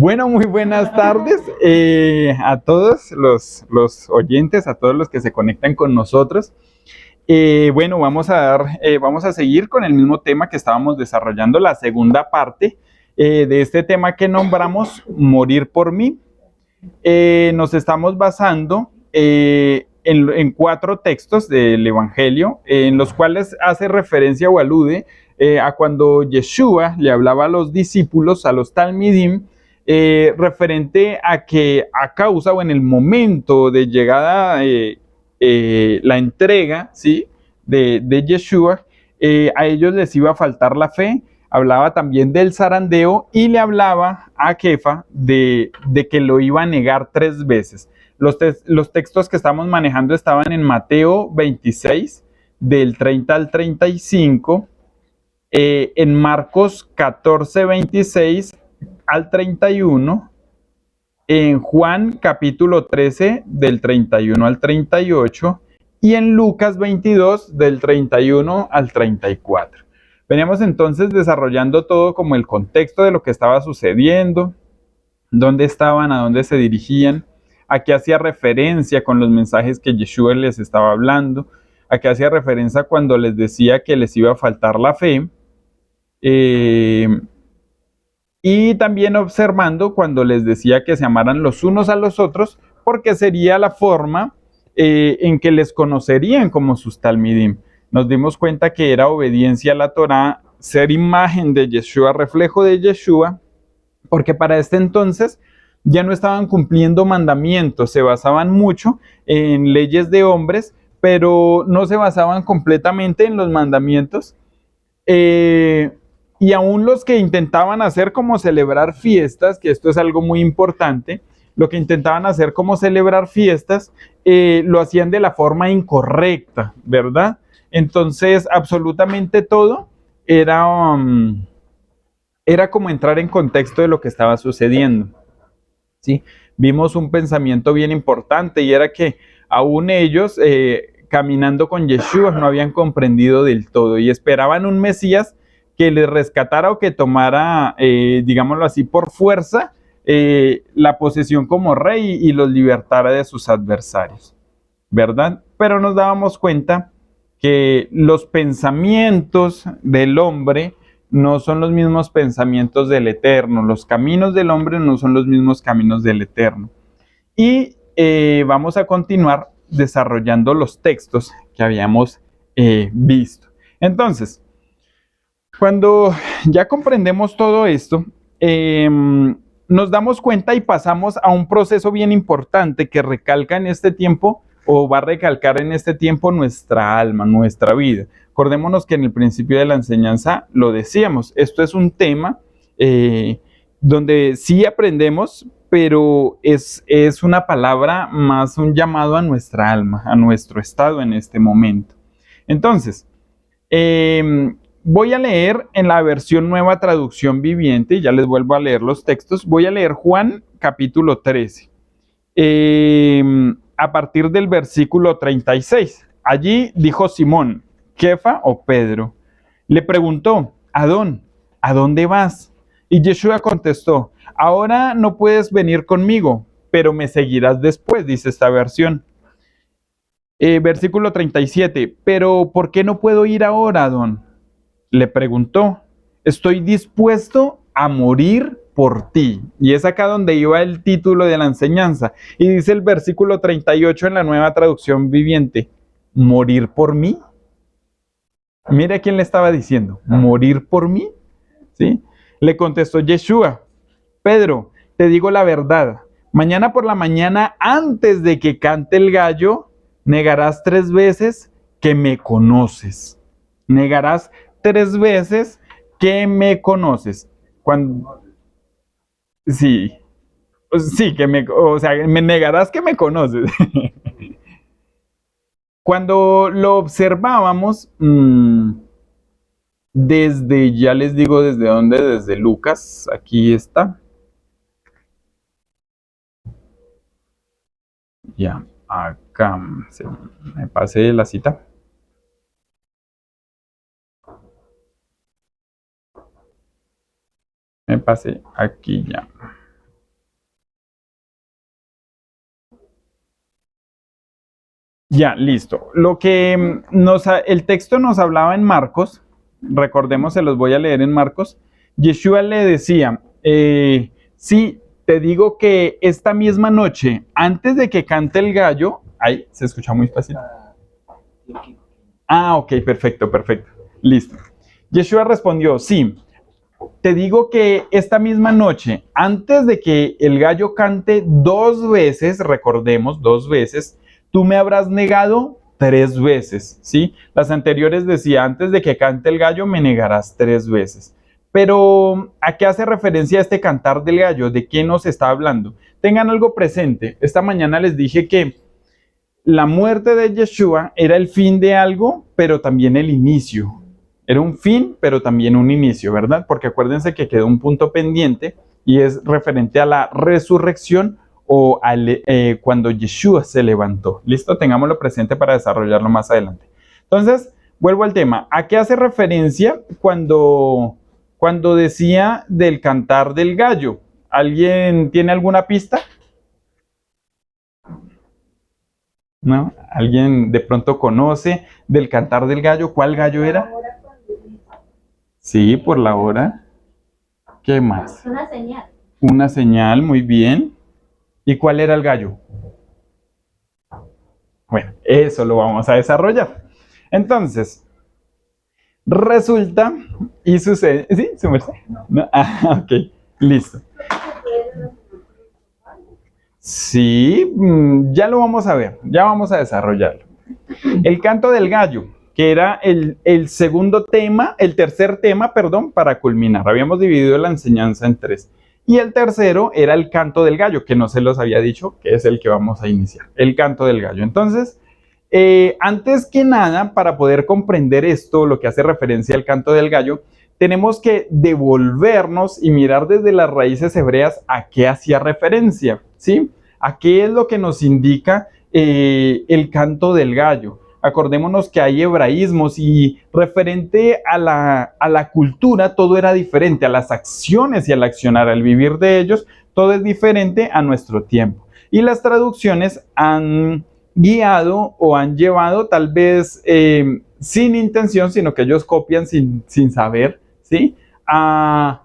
Bueno, muy buenas tardes a todos los oyentes, a todos los que se conectan con nosotros. Bueno, vamos a seguir con el mismo tema que estábamos desarrollando, la segunda parte de este tema que nombramos Morir por mí. Nos estamos basando en 4 textos del Evangelio, en los cuales hace referencia o alude a cuando Yeshua le hablaba a los discípulos, a los Talmidim, referente a que a causa o en el momento de llegada, la entrega, ¿sí?, de Yeshua, a ellos les iba a faltar la fe. Hablaba también del zarandeo y le hablaba a Kefa de que lo iba a negar 3 veces. Los textos que estamos manejando estaban en Mateo 26, del 30 al 35, en Marcos 14, 26 al 31, en Juan capítulo 13, del 31 al 38, y en Lucas 22, del 31 al 34. Veníamos entonces desarrollando todo como el contexto de lo que estaba sucediendo, dónde estaban, a dónde se dirigían, a qué hacía referencia con los mensajes que Yeshua les estaba hablando, a qué hacía referencia cuando les decía que les iba a faltar la fe, y también observando cuando les decía que se amaran los unos a los otros, porque sería la forma en que les conocerían como sus talmidim. Nos dimos cuenta que era obediencia a la Torá, ser imagen de Yeshua, reflejo de Yeshua, porque para este entonces ya no estaban cumpliendo mandamientos, se basaban mucho en leyes de hombres, pero no se basaban completamente en los mandamientos. Y aún los que intentaban hacer como celebrar fiestas, que esto es algo muy importante, lo que intentaban hacer como celebrar fiestas, lo hacían de la forma incorrecta, ¿verdad? Entonces, absolutamente todo era como entrar en contexto de lo que estaba sucediendo, ¿sí? Vimos un pensamiento bien importante y era que aún ellos, caminando con Yeshua, no habían comprendido del todo y esperaban un Mesías que les rescatara o que tomara, digámoslo así, por fuerza, la posesión como rey y los libertara de sus adversarios, ¿verdad? Pero nos dábamos cuenta que los pensamientos del hombre no son los mismos pensamientos del Eterno, los caminos del hombre no son los mismos caminos del Eterno. Y vamos a continuar desarrollando los textos que habíamos visto. Entonces, cuando ya comprendemos todo esto, nos damos cuenta y pasamos a un proceso bien importante que recalca en este tiempo, o va a recalcar en este tiempo, nuestra alma, nuestra vida. Acordémonos que en el principio de la enseñanza lo decíamos, esto es un tema donde sí aprendemos, pero es una palabra más un llamado a nuestra alma, a nuestro estado en este momento. Entonces, voy a leer en la versión Nueva Traducción Viviente, y ya les vuelvo a leer los textos. Voy a leer Juan capítulo 13, a partir del versículo 36. Allí dijo Simón, Kefa o Pedro, le preguntó, Adón, ¿a dónde vas? Y Yeshua contestó, ahora no puedes venir conmigo, pero me seguirás después, dice esta versión. Versículo 37, pero ¿por qué no puedo ir ahora, Adón? Le preguntó, estoy dispuesto a morir por ti. Y es acá donde iba el título de la enseñanza. Y dice el versículo 38 en la Nueva Traducción Viviente, ¿morir por mí? Mire a quién le estaba diciendo, ¿morir por mí? ¿Sí? Le contestó Yeshua, Pedro, te digo la verdad, mañana por la mañana, antes de que cante el gallo, negarás 3 veces que me conoces. Negarás 3 veces que me conoces. Cuando, sí, sí, o sea, me negarás que me conoces. Cuando lo observábamos, desde, ya les digo desde dónde, desde Lucas, aquí está. Ya, acá, me pasé la cita. Me pasé aquí ya. Ya, listo. Lo que el texto nos hablaba en Marcos, recordemos, se los voy a leer en Marcos. Yeshua le decía, sí, te digo que esta misma noche, antes de que cante el gallo, ahí se escucha muy fácil. Ah, ok, perfecto, perfecto. Listo. Yeshua respondió, sí, te digo que esta misma noche, antes de que el gallo cante 2 veces, recordemos, 2 veces, tú me habrás negado 3 veces, ¿sí? Las anteriores decía, antes de que cante el gallo, me negarás 3 veces. Pero, ¿a qué hace referencia este cantar del gallo? ¿De qué nos está hablando? Tengan algo presente. Esta mañana les dije que la muerte de Yeshua era el fin de algo, pero también el inicio. Era un fin, pero también un inicio, ¿verdad? Porque acuérdense que quedó un punto pendiente y es referente a la resurrección o cuando Yeshua se levantó. ¿Listo? Tengámoslo presente para desarrollarlo más adelante. Entonces, vuelvo al tema. ¿A qué hace referencia cuando decía del cantar del gallo? ¿Alguien tiene alguna pista? ¿No? ¿Alguien de pronto conoce del cantar del gallo? ¿Cuál gallo era? Sí, por la hora. ¿Qué más? Una señal. Una señal, muy bien. ¿Y cuál era el gallo? Bueno, eso lo vamos a desarrollar. Entonces, resulta y sucede. ¿Sí? ¿Se merced? No. Ah, ok, listo. Sí, ya lo vamos a ver, ya vamos a desarrollarlo. El canto del gallo, que era el segundo tema, el tercer tema, perdón, para culminar. Habíamos dividido la enseñanza en 3. Y el tercero era el canto del gallo, que no se los había dicho, que es el que vamos a iniciar. El canto del gallo. Entonces, antes que nada, para poder comprender esto, lo que hace referencia al canto del gallo, tenemos que devolvernos y mirar desde las raíces hebreas a qué hacía referencia, ¿sí? A qué es lo que nos indica el canto del gallo. Acordémonos que hay hebraísmos y referente a la cultura todo era diferente, a las acciones y al accionar, al vivir de ellos, todo es diferente a nuestro tiempo. Y las traducciones han guiado o han llevado tal vez sin intención, sino que ellos copian sin saber, ¿sí? A,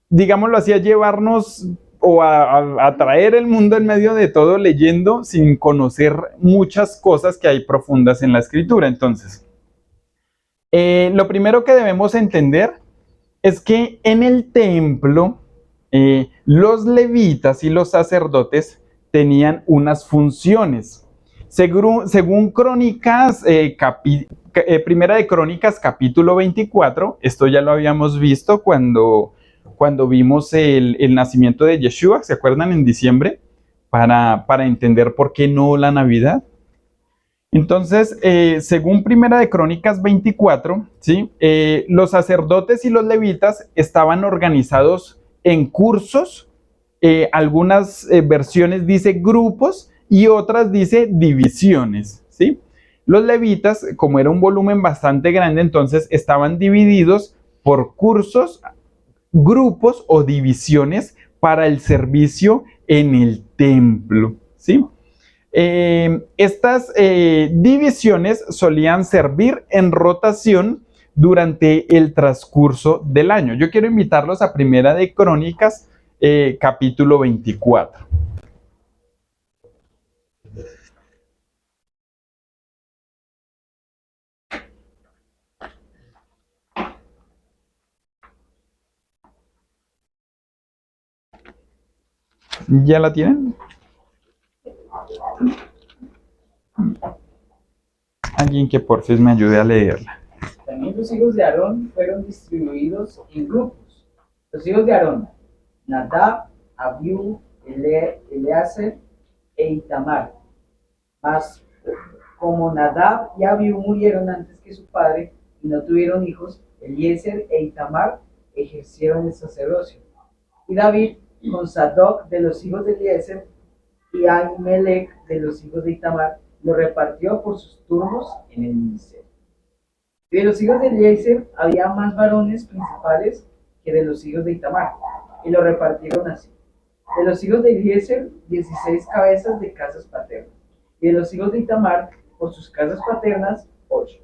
digámoslo así, a llevarnos o a traer el mundo en medio de todo leyendo sin conocer muchas cosas que hay profundas en la escritura. Entonces, lo primero que debemos entender es que en el templo los levitas y los sacerdotes tenían unas funciones. Según Crónicas, Primera de Crónicas, capítulo 24, esto ya lo habíamos visto cuando vimos el nacimiento de Yeshua, ¿se acuerdan? En diciembre, para entender por qué no la Navidad. Entonces, según Primera de Crónicas 24, ¿sí? Los sacerdotes y los levitas estaban organizados en cursos, algunas versiones dice grupos y otras dice divisiones, ¿sí? Los levitas, como era un volumen bastante grande, entonces estaban divididos por cursos, grupos o divisiones para el servicio en el templo, ¿sí? Estas divisiones solían servir en rotación durante el transcurso del año. Yo quiero invitarlos a Primera de Crónicas, capítulo 24. ¿Ya la tienen? Alguien que por fin me ayude a leerla. También los hijos de Aarón fueron distribuidos en grupos. Los hijos de Aarón: Nadab, Abiú, Eleazar e Itamar. Mas como Nadab y Abiú murieron antes que su padre y no tuvieron hijos, Eliezer e Itamar ejercieron el sacerdocio. Y David, con Sadoc de los hijos de Eliezer y Ahimelech de los hijos de Itamar, lo repartió por sus turnos en el ministerio. De los hijos de Eliezer había más varones principales que de los hijos de Itamar, y lo repartieron así. De los hijos de Eliezer, 16 cabezas de casas paternas. Y de los hijos de Itamar, por sus casas paternas, 8.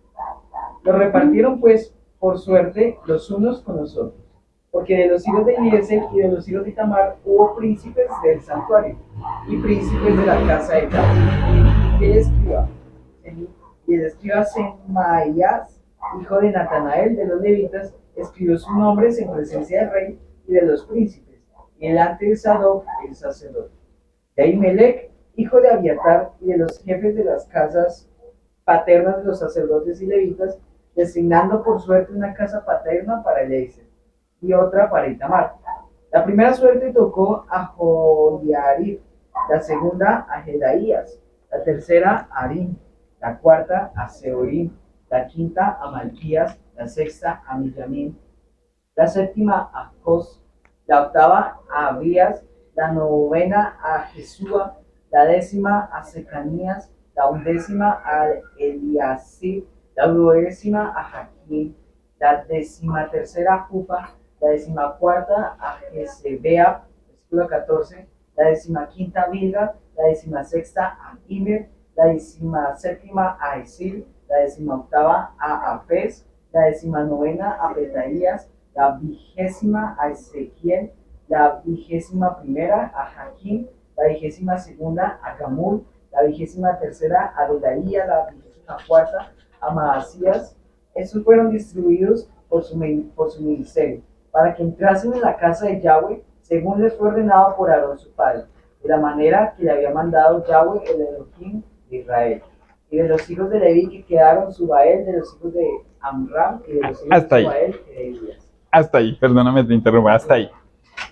Los repartieron pues por suerte los unos con los otros, porque de los hijos de Eliezer y de los hijos de Itamar hubo príncipes del santuario y príncipes de la casa de David. Y el escriba Semaías, hijo de Natanael de los levitas, escribió sus nombres en presencia del rey y de los príncipes, y delante de Sadoc el sacerdote. De Ahimelech, hijo de Abiatar, y de los jefes de las casas paternas de los sacerdotes y levitas, designando por suerte una casa paterna para Eliezer y otra para Itamar. La primera suerte tocó a Jodiarib, la segunda a Jedaías, la tercera a Arim, la cuarta a Seorim, la quinta a Malquías, la sexta a Millamin, la séptima a Jos, la octava a Abías, la novena a Jesúa, la décima a Secanías, la undécima a Eliasib, la duodécima a Jaquín, la decimatercera a Jupa, la decimacuarta a Jezebea, versículo 14, la decimaquinta a Bilga, la decimasexta a Imer, la decimaséptima a Esil, la decimaoctava a Apes, la decimanovena a Betaías, la 20ª a Ezequiel, la 21ª a Jaquín, la 22ª a Gamul, la 23ª a Bedaía, la 24ª a Maasías. Estos fueron distribuidos por su ministerio, para que entrasen en la casa de Yahweh, según les fue ordenado por Aarón su padre, de la manera que le había mandado Yahweh el Elohim de Israel. Y de los hijos de Leví que quedaron, Subael, de los hijos de Amram, y de los hijos Hasta de ahí. Subael, que de Elías. Hasta ahí, perdóname, te interrumpo, hasta ahí.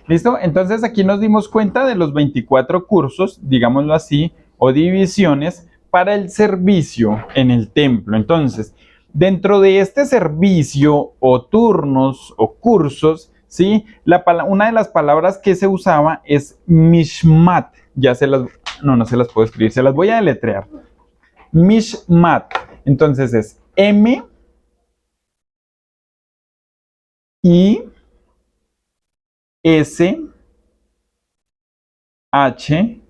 ¿Listo? Entonces aquí nos dimos cuenta de los 24 cursos, digámoslo así, o divisiones para el servicio en el templo. Entonces, dentro de este servicio o turnos o cursos, ¿sí? Una de las palabras que se usaba es mishmat. No se las puedo escribir, se las voy a deletrear. Mishmat. Entonces es M I S H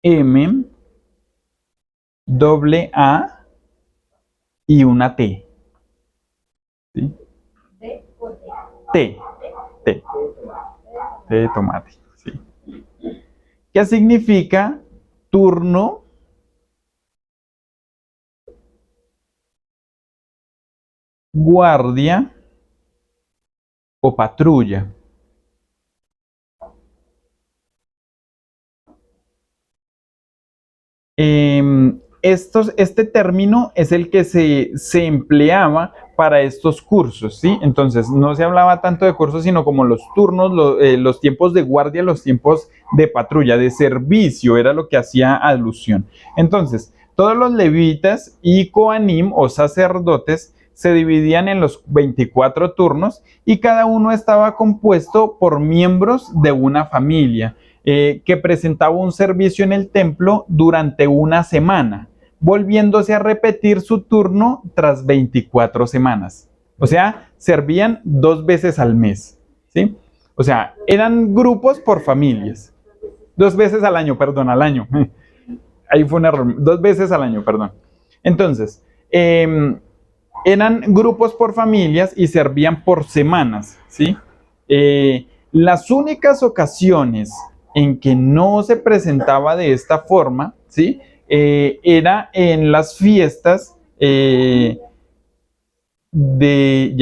M doble A y una T. ¿Sí? T. T. T de tomate. ¿Sí? ¿Qué significa turno, guardia o patrulla? Este término es el que se empleaba para estos cursos, ¿sí? Entonces, no se hablaba tanto de cursos, sino como los turnos, los tiempos de guardia, los tiempos de patrulla, de servicio, era lo que hacía alusión. Entonces, todos los levitas y coanim o sacerdotes se dividían en los 24 turnos y cada uno estaba compuesto por miembros de una familia. Que presentaba un servicio en el templo durante una semana, volviéndose a repetir su turno tras 24 semanas. O sea, servían 2 veces al mes, ¿sí? O sea, eran grupos por familias. 2 veces al año, perdón, al año. Ahí fue un error. 2 veces al año, perdón. Entonces, eran grupos por familias y servían por semanas, ¿sí? Las únicas ocasiones en que no se presentaba de esta forma, ¿sí? Era en las fiestas ya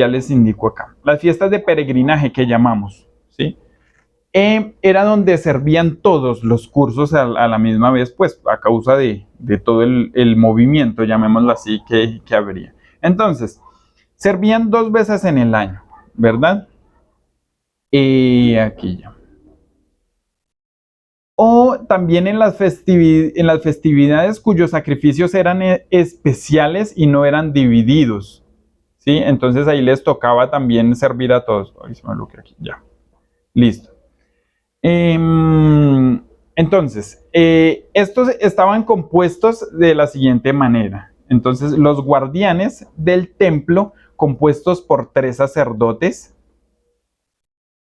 les indico acá, las fiestas de peregrinaje que llamamos, ¿sí? Era donde servían todos los cursos a la misma vez, pues a causa de todo el movimiento, llamémoslo así, que habría. Entonces, servían 2 veces en el año, ¿verdad? Aquí ya. O también en las festividades cuyos sacrificios eran especiales y no eran divididos, ¿sí? Entonces ahí les tocaba también servir a todos. Ay, se me bloqueó aquí, ya. Listo. Entonces, estos estaban compuestos de la siguiente manera. Entonces, los guardianes del templo, compuestos por 3 sacerdotes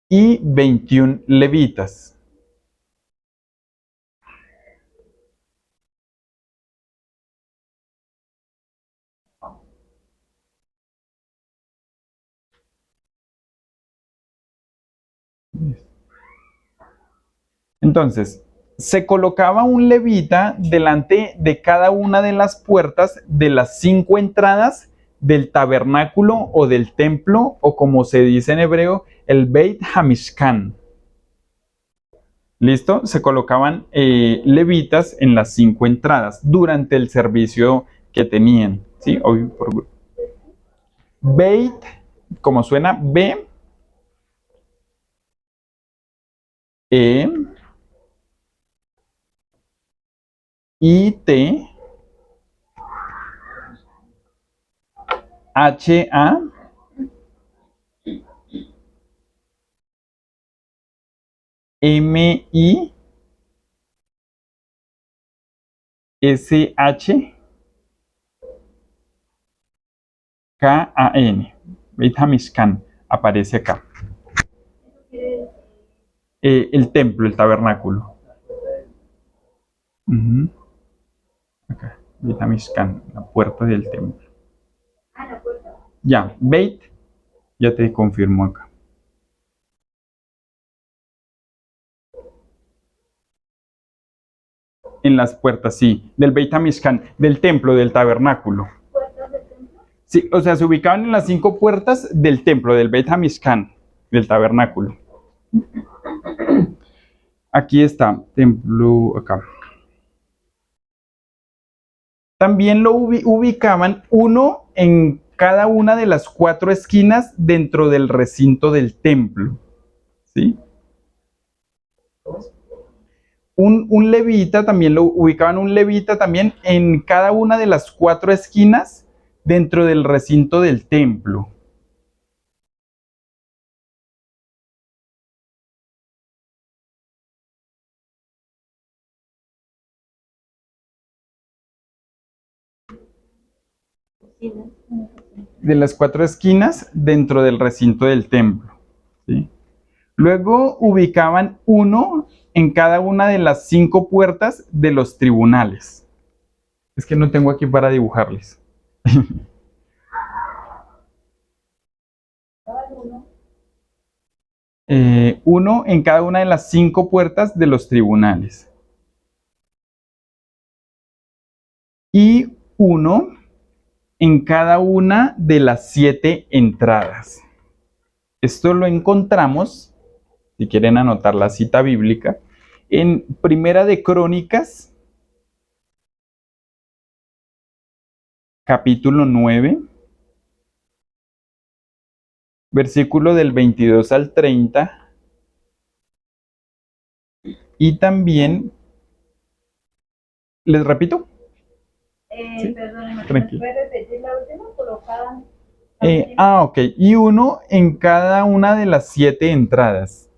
y 21 levitas. Entonces, se colocaba un levita delante de cada una de las puertas de las 5 entradas del tabernáculo o del templo, o como se dice en hebreo, el Beit Hamishkan. ¿Listo? Se colocaban levitas en las 5 entradas durante el servicio que tenían. ¿Sí? Beit, como suena, B, E, I, T, H, A, M, I, S, H, K-A-N. Beit Hamishkan aparece acá. El templo, el tabernáculo. Acá, Beit Hamishkan, la puerta del templo. La puerta. Ya, Beit, ya te confirmo acá. En las puertas, sí, del Beit Hamishkan, del templo, del tabernáculo. ¿Puertas del templo? Sí, o sea, se ubicaban en las 5 puertas del templo, del Beit Hamishkan, del tabernáculo. Aquí está, templo, acá. También lo ubicaban uno en cada una de las 4 esquinas dentro del recinto del templo. ¿Sí? Un levita, también lo ubicaban un levita también en cada una de las 4 esquinas dentro del recinto del templo. De las 4 esquinas dentro del recinto del templo. ¿Sí? Luego ubicaban uno en cada una de las 5 puertas de los tribunales. Es que no tengo aquí para dibujarles. Uno en cada una de las 5 puertas de los tribunales. Y uno en cada una de las 7 entradas. Esto lo encontramos, si quieren anotar la cita bíblica, en Primera de Crónicas, capítulo 9, versículo del 22 al 30, y también, ¿les repito? Sí. Perdón, Tranquilo. ¿me puede repetir la última? Colocaban. Ok, y uno en cada una de las 7 entradas.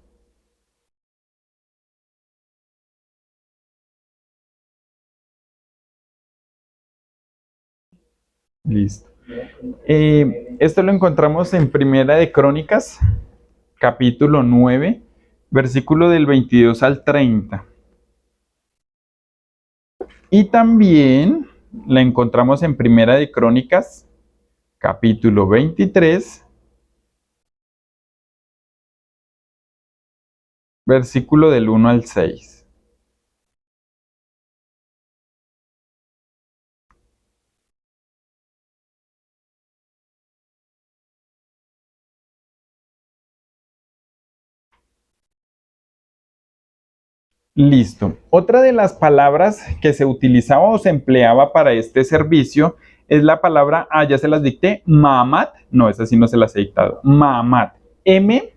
Listo. Esto lo encontramos en Primera de Crónicas, capítulo 9, versículo del 22 al 30. Y también la encontramos en Primera de Crónicas, capítulo 23, versículo del 1 al 6. Listo. Otra de las palabras que se utilizaba o se empleaba para este servicio es la palabra, ya se las dicté, Mahamat. No, esa sí no se las he dictado. Mahamat. M,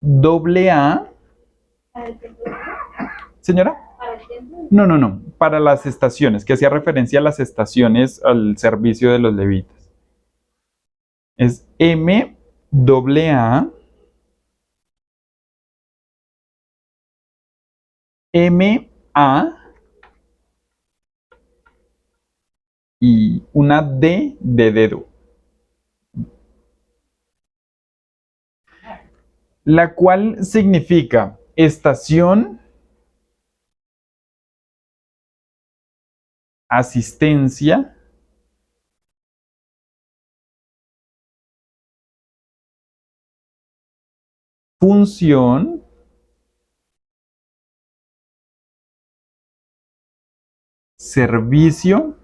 doble A. ¿Para el templo? Señora. ¿Para el templo? No. Para las estaciones, que hacía referencia a las estaciones, al servicio de los levitas. Es M, doble A. M, A. Y una D de dedo. La cual significa estación, asistencia, función, servicio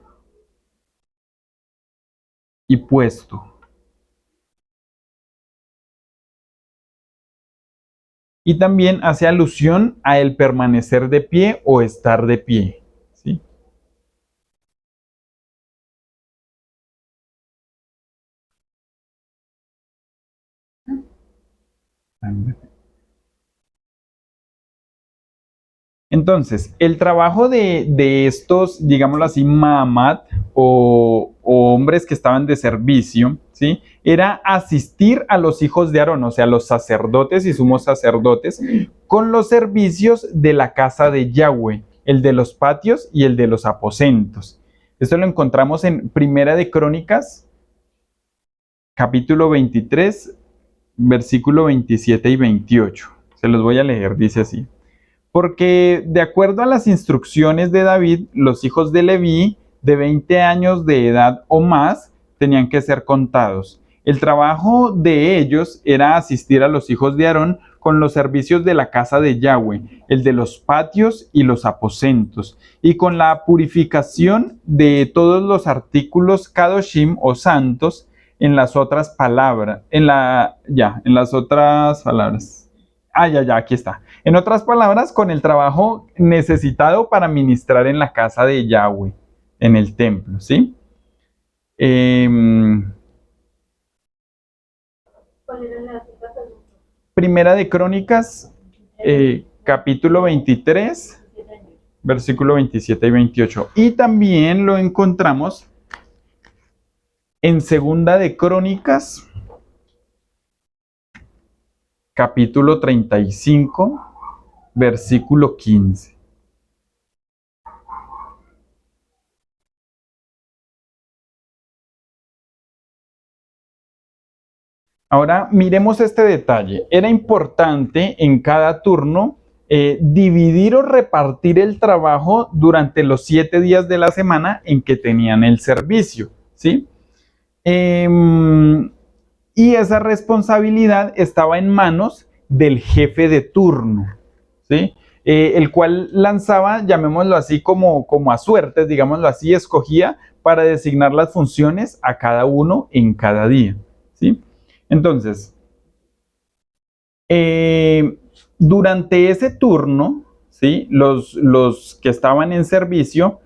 y puesto. Y también hace alusión a el permanecer de pie o estar de pie, ¿sí? Entonces, el trabajo de estos, digámoslo así, Mahamat o hombres que estaban de servicio, ¿sí? Era asistir a los hijos de Aarón, o sea, los sacerdotes y sumos sacerdotes, con los servicios de la casa de Yahweh, el de los patios y el de los aposentos. Esto lo encontramos en Primera de Crónicas, capítulo 23, versículo 27 y 28. Se los voy a leer, dice así. Porque de acuerdo a las instrucciones de David, los hijos de Leví de 20 años de edad o más tenían que ser contados. El trabajo de ellos era asistir a los hijos de Aarón con los servicios de la casa de Yahweh, el de los patios y los aposentos, y con la purificación de todos los artículos kadoshim o santos en las otras palabras, en las otras palabras. Aquí está. En otras palabras, con el trabajo necesitado para ministrar en la casa de Yahweh, en el templo, ¿sí? ¿Cuál era la otra pregunta? Primera de Crónicas, capítulo 23, versículo 27 y 28. Y también lo encontramos en Segunda de Crónicas, capítulo 35, versículo 15. Ahora miremos este detalle. Era importante en cada turno dividir o repartir el trabajo durante los 7 días de la semana en que tenían el servicio, ¿sí? Y esa responsabilidad estaba en manos del jefe de turno, ¿sí? El cual lanzaba, llamémoslo así, como a suertes, digámoslo así, escogía para designar las funciones a cada uno en cada día, ¿sí? Entonces, durante ese turno, ¿sí? Los que estaban en servicio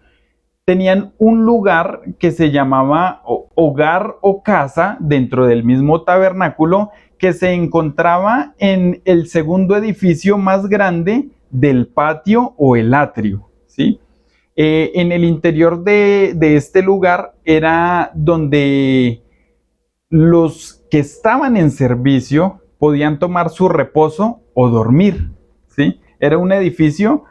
tenían un lugar que se llamaba hogar o casa dentro del mismo tabernáculo que se encontraba en el segundo edificio más grande del patio o el atrio, ¿sí? En el interior de este lugar era donde los que estaban en servicio podían tomar su reposo o dormir, ¿sí? Era un edificio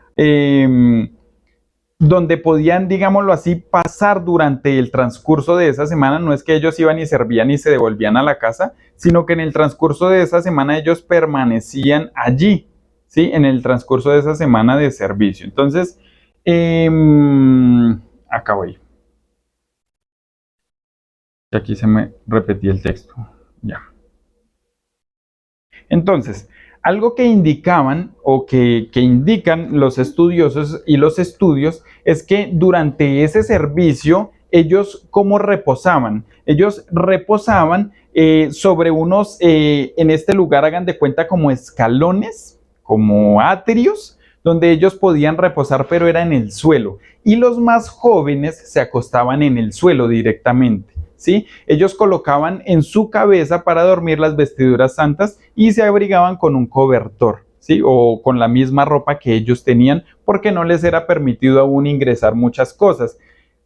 donde podían, digámoslo así, pasar durante el transcurso de esa semana. No es que ellos iban y servían y se devolvían a la casa, sino que en el transcurso de esa semana ellos permanecían allí, ¿sí? En el transcurso de esa semana de servicio. Entonces, acabo ahí. Y aquí se me repetía el texto. Ya. Entonces, algo que indicaban o que indican los estudiosos y los estudios es que durante ese servicio ellos ¿cómo reposaban? Ellos reposaban sobre unos, en este lugar hagan de cuenta como escalones, como atrios, donde ellos podían reposar, pero era en el suelo. Y los más jóvenes se acostaban en el suelo directamente, ¿sí? Ellos colocaban en su cabeza para dormir las vestiduras santas y se abrigaban con un cobertor, ¿sí? O con la misma ropa que ellos tenían, porque no les era permitido aún ingresar muchas cosas,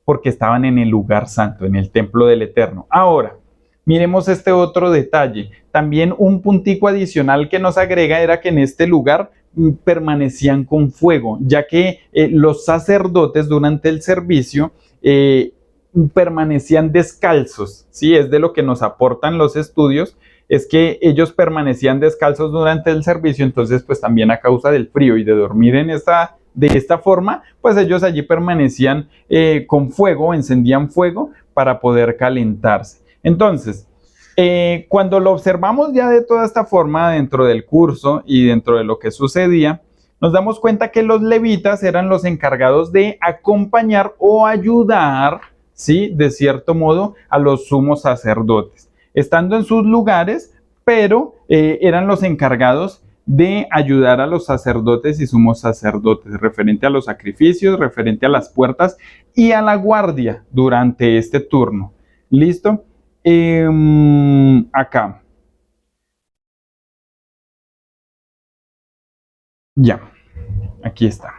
porque estaban en el lugar santo, en el templo del Eterno. Ahora, miremos este otro detalle. También un puntico adicional que nos agrega era que en este lugar permanecían con fuego, ya que los sacerdotes durante el servicio permanecían descalzos, ¿sí? Es de lo que nos aportan los estudios, es que ellos permanecían descalzos durante el servicio, entonces pues también a causa del frío y de dormir de esta forma, pues ellos allí permanecían con fuego, encendían fuego para poder calentarse. Entonces, Cuando lo observamos ya de toda esta forma dentro del curso y dentro de lo que sucedía, nos damos cuenta que los levitas eran los encargados de acompañar o ayudar, ¿sí? De cierto modo, a los sumos sacerdotes, estando en sus lugares, pero eran los encargados de ayudar a los sacerdotes y sumos sacerdotes, referente a los sacrificios, referente a las puertas y a la guardia durante este turno. ¿Listo? Acá. Ya, aquí está.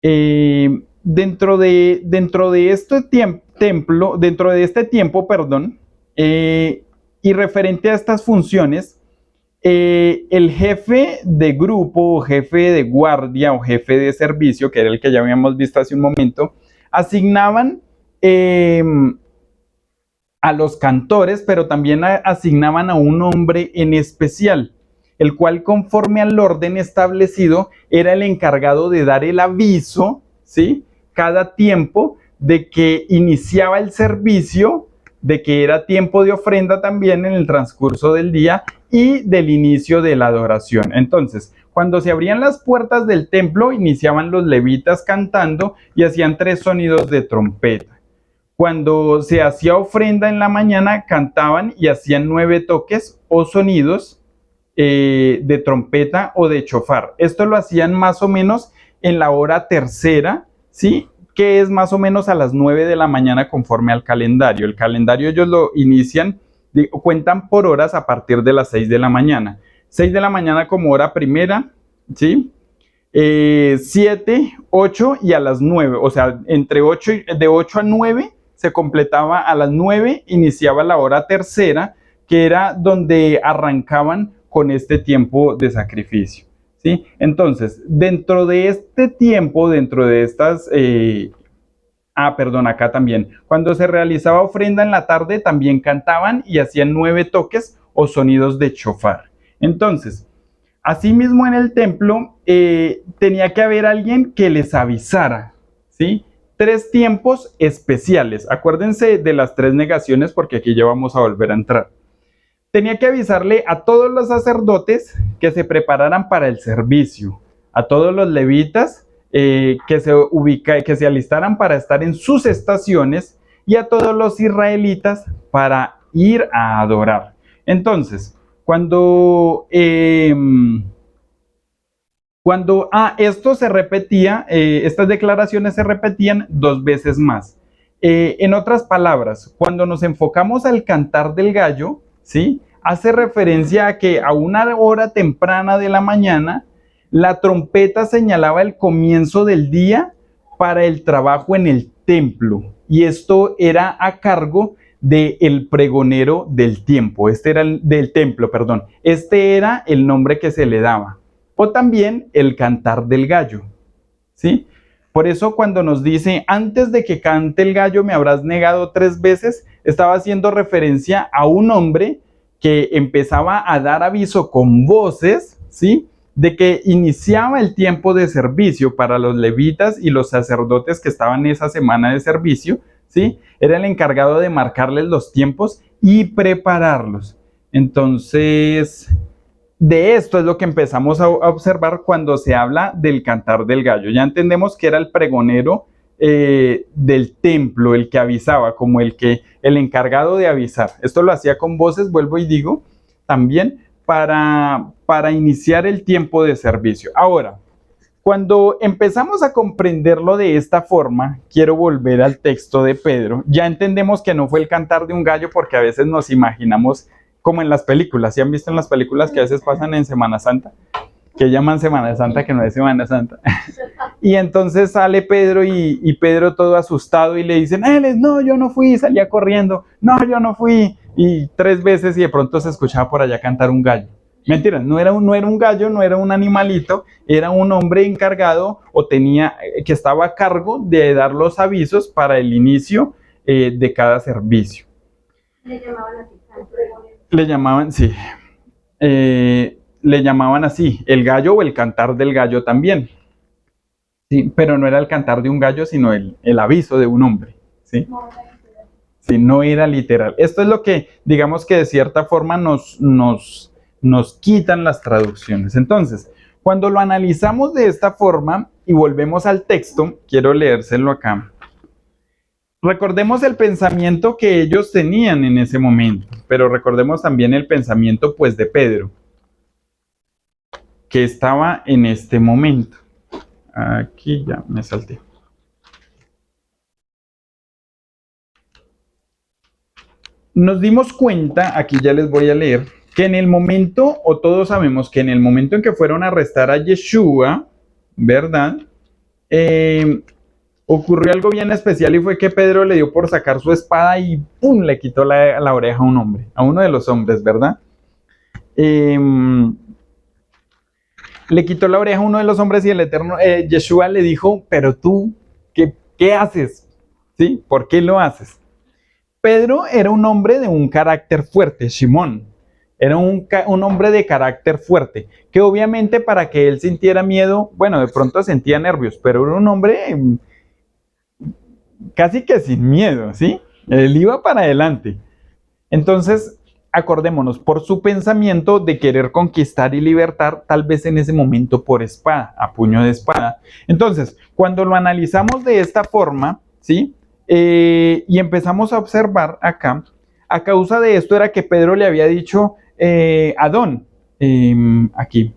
Dentro de este tiempo, perdón, y referente a estas funciones, el jefe de grupo, o jefe de guardia, o jefe de servicio, que era el que ya habíamos visto hace un momento, asignaban a los cantores, pero también asignaban a un hombre en especial, el cual, conforme al orden establecido, era el encargado de dar el aviso, ¿sí? Cada tiempo de que iniciaba el servicio, de que era tiempo de ofrenda también en el transcurso del día y del inicio de la adoración. Entonces, cuando se abrían las puertas del templo, iniciaban los levitas cantando y hacían 3 sonidos de trompeta. Cuando se hacía ofrenda en la mañana, cantaban y hacían 9 toques o sonidos de trompeta o de chofar. Esto lo hacían más o menos en la hora tercera, ¿sí? Que es más o menos a las 9 de la mañana conforme al calendario. El calendario ellos lo inician, cuentan por horas a partir de las 6 de la mañana. 6 de la mañana como hora primera, ¿sí? 7, 8 y a las 9, o sea, entre 8 de 8 a 9 se completaba, a las 9 iniciaba la hora tercera, que era donde arrancaban con este tiempo de sacrificio, ¿sí? Entonces, dentro de este tiempo, dentro de estas... perdón, acá también. Cuando se realizaba ofrenda en la tarde, también cantaban y hacían 9 toques o sonidos de chofar. Entonces, asimismo en el templo tenía que haber alguien que les avisara, ¿sí? 3 tiempos especiales. Acuérdense de las 3 negaciones porque aquí ya vamos a volver a entrar. Tenía que avisarle a todos los sacerdotes que se prepararan para el servicio, a todos los levitas que se alistaran para estar en sus estaciones y a todos los israelitas para ir a adorar. Entonces, cuando esto se repetía, estas declaraciones se repetían 2 veces más. En otras palabras, cuando nos enfocamos al cantar del gallo, ¿sí? Hace referencia a que a una hora temprana de la mañana, la trompeta señalaba el comienzo del día para el trabajo en el templo. Y esto era a cargo del pregonero del tiempo. Del templo, perdón. Este era el nombre que se le daba. O también el cantar del gallo, ¿sí? Por eso cuando nos dice, antes de que cante el gallo me habrás negado 3 veces, estaba haciendo referencia a un hombre que empezaba a dar aviso con voces, ¿sí? De que iniciaba el tiempo de servicio para los levitas y los sacerdotes que estaban en esa semana de servicio, ¿sí? Era el encargado de marcarles los tiempos y prepararlos. Entonces, de esto es lo que empezamos a observar cuando se habla del cantar del gallo. Ya entendemos que era el pregonero del templo, el que avisaba, como el encargado de avisar. Esto lo hacía con voces, vuelvo y digo, también para iniciar el tiempo de servicio. Ahora, cuando empezamos a comprenderlo de esta forma, quiero volver al texto de Pedro. Ya entendemos que no fue el cantar de un gallo, porque a veces nos imaginamos como en las películas. ¿Sí han visto en las películas que a veces pasan en Semana Santa? Que llaman Semana Santa, que no es Semana Santa. Y entonces sale Pedro y Pedro todo asustado y le dicen, no, yo no fui, salía corriendo, no, yo no fui. Y 3 veces y de pronto se escuchaba por allá cantar un gallo. Mentira, no era un gallo, no era un animalito, era un hombre encargado que estaba a cargo de dar los avisos para el inicio de cada servicio. Le llamaban así. Le llamaban, sí, le llamaban así, el gallo o el cantar del gallo también. Sí, pero no era el cantar de un gallo, sino el aviso de un hombre, ¿sí? Sí, no era literal. Esto es lo que, digamos que de cierta forma nos quitan las traducciones. Entonces, cuando lo analizamos de esta forma y volvemos al texto, quiero leérselo acá. Recordemos el pensamiento que ellos tenían en ese momento, pero recordemos también el pensamiento pues de Pedro, que estaba en este momento. Aquí ya me salté. Nos dimos cuenta, aquí ya les voy a leer, que en el momento, o todos sabemos que en el momento en que fueron a arrestar a Yeshua, ¿verdad? Ocurrió algo bien especial y fue que Pedro le dio por sacar su espada y ¡pum! Le quitó la oreja a un hombre, a uno de los hombres, ¿verdad? Le quitó la oreja a uno de los hombres y el eterno Yeshua le dijo, pero tú, ¿qué haces? ¿Sí? ¿Por qué lo haces? Pedro era un hombre de un carácter fuerte, Simón. Era un hombre de carácter fuerte, que obviamente para que él sintiera miedo, bueno, de pronto sentía nervios, pero era un hombre casi que sin miedo, ¿sí? Él iba para adelante. Entonces, acordémonos, por su pensamiento de querer conquistar y libertar, tal vez en ese momento por espada, a puño de espada. Entonces, cuando lo analizamos de esta forma, ¿sí? Y empezamos a observar acá, a causa de esto era que Pedro le había dicho a Adón, aquí,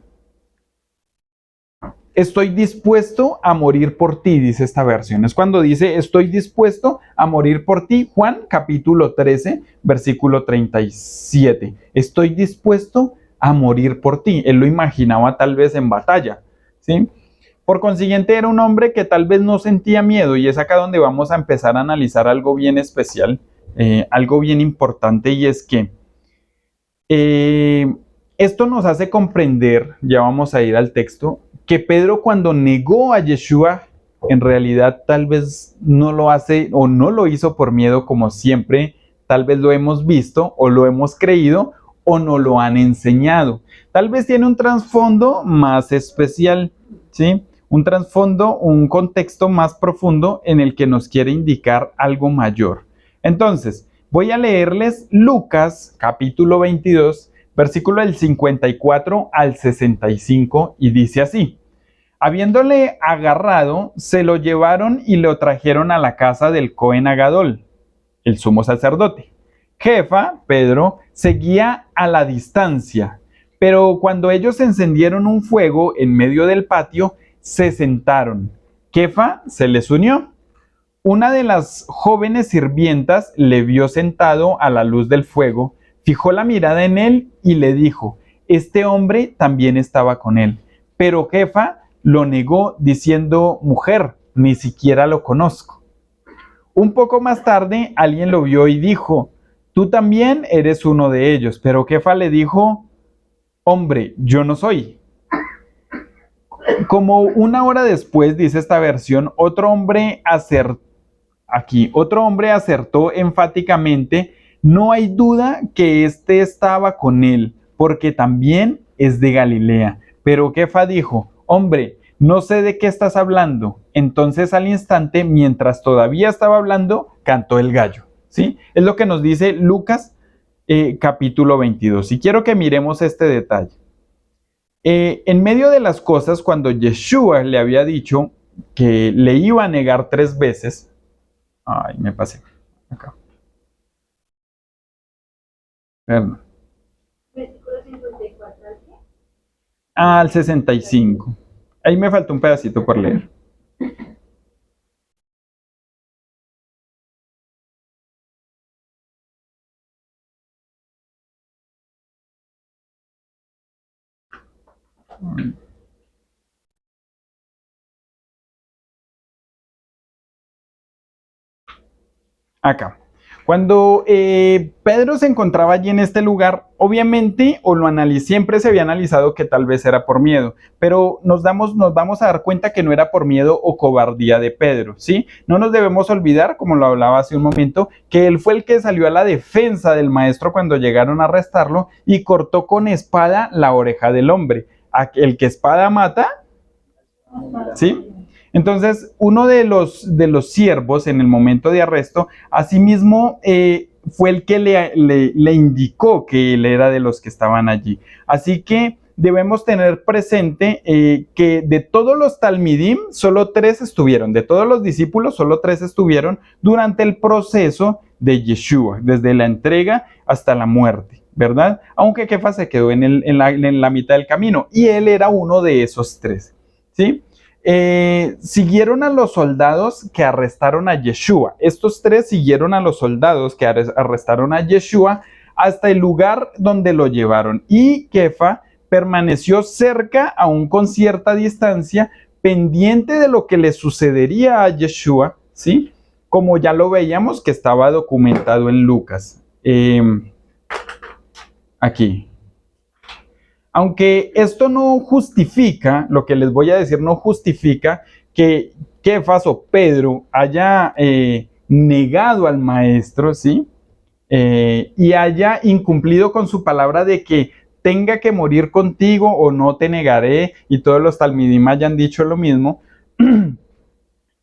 estoy dispuesto a morir por ti, dice esta versión. Es cuando dice, estoy dispuesto a morir por ti, Juan capítulo 13, versículo 37. Estoy dispuesto a morir por ti. Él lo imaginaba tal vez en batalla, ¿sí? Por consiguiente, era un hombre que tal vez no sentía miedo, y es acá donde vamos a empezar a analizar algo bien especial, algo bien importante, y es que esto nos hace comprender, ya vamos a ir al texto, que Pedro cuando negó a Yeshua, en realidad tal vez no lo hace o no lo hizo por miedo como siempre, tal vez lo hemos visto o lo hemos creído o no lo han enseñado. Tal vez tiene un trasfondo más especial, ¿sí? Un trasfondo, un contexto más profundo en el que nos quiere indicar algo mayor. Entonces, voy a leerles Lucas capítulo 22, versículo del 54 al 65, y dice así: habiéndole agarrado, se lo llevaron y lo trajeron a la casa del Cohen Agadol, el sumo sacerdote. Jefa, Pedro, seguía a la distancia, pero cuando ellos encendieron un fuego en medio del patio, se sentaron. Kefa se les unió. Una de las jóvenes sirvientas le vio sentado a la luz del fuego, fijó la mirada en él y le dijo, este hombre también estaba con él. Pero Kefa lo negó diciendo, mujer, ni siquiera lo conozco. Un poco más tarde alguien lo vio y dijo, tú también eres uno de ellos. Pero Kefa le dijo, hombre, yo no soy. Como una hora después, dice esta versión, otro hombre acertó enfáticamente, no hay duda que éste estaba con él, porque también es de Galilea. Pero Kefa dijo, hombre, no sé de qué estás hablando. Entonces al instante, mientras todavía estaba hablando, cantó el gallo. ¿Sí? Es lo que nos dice Lucas capítulo 22. Y quiero que miremos este detalle. En medio de las cosas, cuando Yeshua le había dicho que le iba a negar 3 veces, ay, me pasé acá. Perdón. Versículo 54 al qué? Al 65. Ahí me faltó un pedacito por leer. Acá. Cuando Pedro se encontraba allí en este lugar, obviamente, siempre se había analizado que tal vez era por miedo, pero nos vamos a dar cuenta que no era por miedo o cobardía de Pedro, ¿sí? No nos debemos olvidar, como lo hablaba hace un momento, que él fue el que salió a la defensa del maestro cuando llegaron a arrestarlo y cortó con espada la oreja del hombre. El que espada mata, ¿sí? Entonces, uno de los siervos en el momento de arresto, asimismo, fue el que le indicó que él era de los que estaban allí. Así que debemos tener presente que de todos los talmidim, solo 3 estuvieron, de todos los discípulos, solo 3 estuvieron durante el proceso de Yeshua, desde la entrega hasta la muerte, ¿verdad? Aunque Kefa se quedó en la mitad del camino, y él era uno de esos 3, ¿sí? Siguieron a los soldados que arrestaron a Yeshua. Estos 3 siguieron a los soldados que arrestaron a Yeshua hasta el lugar donde lo llevaron. Y Kefa permaneció cerca, aún con cierta distancia, pendiente de lo que le sucedería a Yeshua, ¿sí? Como ya lo veíamos que estaba documentado en Lucas. Aquí. Aunque esto no justifica, lo que les voy a decir no justifica que Kefas o Pedro haya negado al maestro, ¿sí? Y haya incumplido con su palabra de que tenga que morir contigo o no te negaré, y todos los talmidim hayan dicho lo mismo.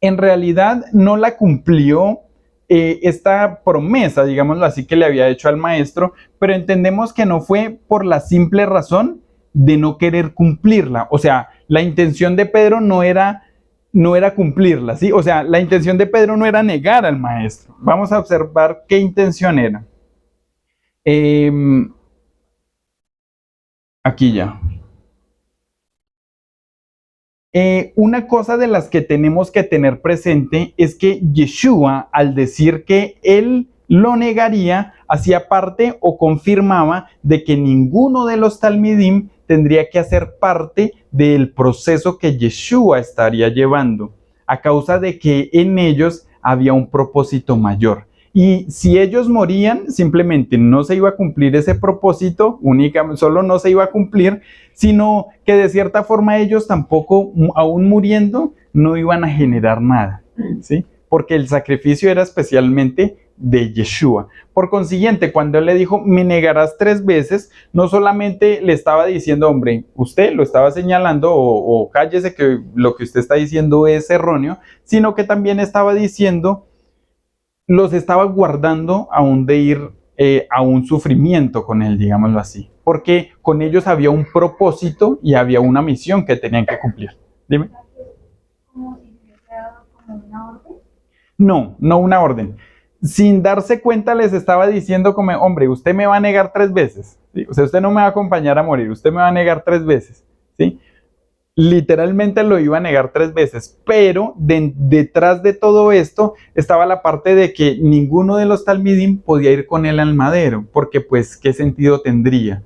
En realidad no la cumplió esta promesa, digámoslo así, que le había hecho al maestro, pero entendemos que no fue por la simple razón de no querer cumplirla. O sea, la intención de Pedro no era cumplirla, ¿sí? O sea, la intención de Pedro no era negar al maestro. Vamos a observar qué intención era. Aquí ya. Una cosa de las que tenemos que tener presente es que Yeshua, al decir que él lo negaría, hacía parte o confirmaba de que ninguno de los talmidim tendría que hacer parte del proceso que Yeshua estaría llevando, a causa de que en ellos había un propósito mayor. Y si ellos morían, simplemente no se iba a cumplir ese propósito, únicamente, solo no se iba a cumplir, sino que de cierta forma ellos tampoco, aún muriendo, no iban a generar nada, ¿sí? Porque el sacrificio era especialmente de Yeshua. Por consiguiente, cuando él le dijo, me negarás 3 veces, no solamente le estaba diciendo, hombre, usted lo estaba señalando, o cállese que lo que usted está diciendo es erróneo, sino que también estaba diciendo, los estaba guardando aún de ir a un sufrimiento con él, digámoslo así, porque con ellos había un propósito y había una misión que tenían que cumplir. Dime. ¿Como si hubiese dado como una orden? No, no una orden. Sin darse cuenta les estaba diciendo como, hombre, usted me va a negar 3 veces, ¿sí? O sea, usted no me va a acompañar a morir, usted me va a negar 3 veces, ¿sí? Literalmente lo iba a negar 3 veces, pero detrás de todo esto estaba la parte de que ninguno de los talmidim podía ir con él al madero, porque pues, ¿qué sentido tendría?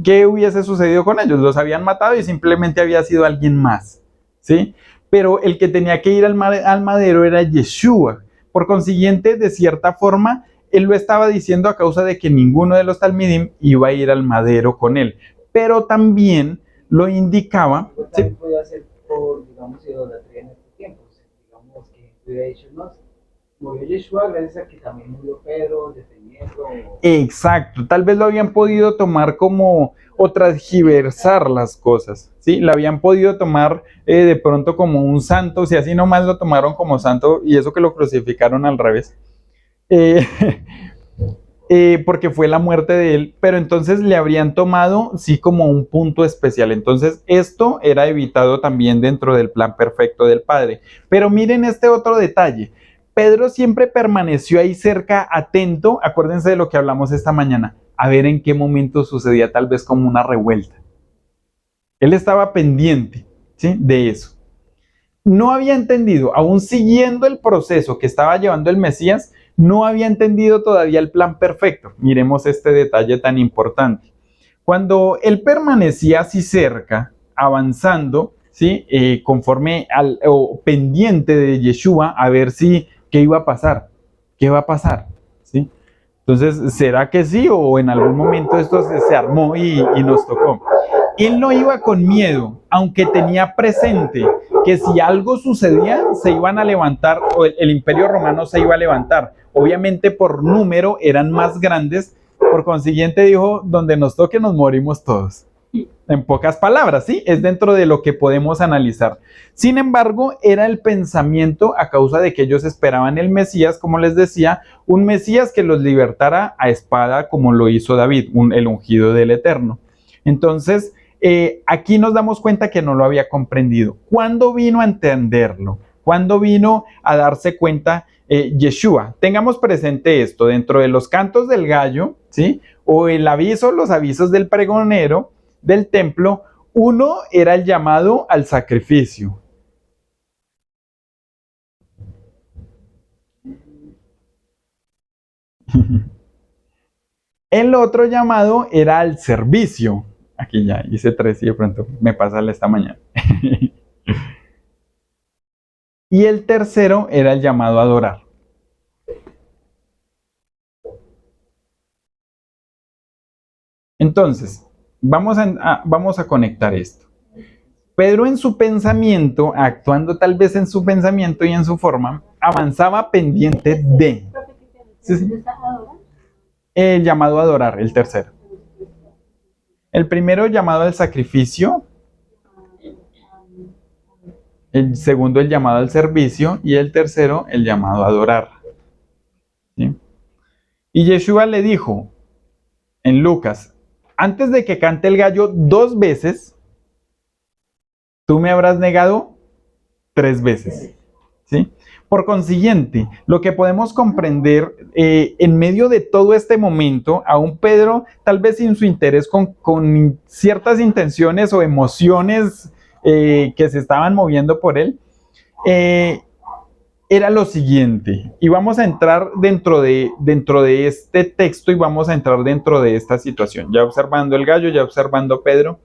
¿Qué hubiese sucedido con ellos? Los habían matado y simplemente había sido alguien más, ¿sí? Pero el que tenía que ir al madero era Yeshua. Por consiguiente, de cierta forma, él lo estaba diciendo a causa de que ninguno de los talmidim iba a ir al madero con él, pero también lo indicaba. Pues también podía ser por, digamos, idolatría en estos tiempos. Digamos que hubiera dicho, no, murió Yeshua gracias a que también murió Pedro defendiendo. Exacto, tal vez lo habían podido tomar como o transgiversar las cosas, ¿sí? La habían podido tomar de pronto como un santo, si así nomás lo tomaron como santo, y eso que lo crucificaron al revés. Porque fue la muerte de él, pero entonces le habrían tomado sí como un punto especial. Entonces esto era evitado también dentro del plan perfecto del Padre. Pero miren este otro detalle. Pedro siempre permaneció ahí cerca, atento, acuérdense de lo que hablamos esta mañana, a ver en qué momento sucedía tal vez como una revuelta. Él estaba pendiente, ¿sí?, de eso. No había entendido, aún siguiendo el proceso que estaba llevando el Mesías, no había entendido todavía el plan perfecto. Miremos este detalle tan importante. Cuando él permanecía así cerca, avanzando, ¿sí?, conforme o pendiente de Yeshua, a ver si qué iba a pasar, qué va a pasar, ¿sí? Entonces, ¿será que sí o en algún momento esto se armó y nos tocó? Él no iba con miedo, aunque tenía presente que si algo sucedía, se iban a levantar, o el Imperio Romano se iba a levantar. Obviamente por número eran más grandes, por consiguiente dijo, donde nos toque nos morimos todos. En pocas palabras, ¿sí? Es dentro de lo que podemos analizar. Sin embargo, era el pensamiento a causa de que ellos esperaban el Mesías, como les decía, un Mesías que los libertara a espada como lo hizo David, el ungido del Eterno. Entonces, aquí nos damos cuenta que no lo había comprendido. ¿Cuándo vino a entenderlo? ¿Cuándo vino a darse cuenta Yeshua? Tengamos presente esto, dentro de los cantos del gallo, ¿sí? O el aviso, los avisos del pregonero del templo, uno era el llamado al sacrificio. El otro llamado era al servicio. Aquí ya hice 3 y de pronto me pasa esta mañana. Y el tercero era el llamado a adorar. Entonces, vamos a conectar esto. Pedro en su pensamiento, actuando tal vez en su pensamiento y en su forma, avanzaba pendiente de... ¿Sí, sí? El llamado a adorar, el tercero. El primero llamado al sacrificio, el segundo el llamado al servicio y el tercero el llamado a adorar. ¿Sí? Y Yeshua le dijo en Lucas, antes de que cante el gallo 2 veces, tú me habrás negado 3 veces. ¿Sí? Por consiguiente, lo que podemos comprender en medio de todo este momento, aún Pedro, tal vez sin su interés, con ciertas intenciones o emociones que se estaban moviendo por él, era lo siguiente, y vamos a entrar dentro de este texto y vamos a entrar dentro de esta situación, ya observando el gallo, ya observando Pedro,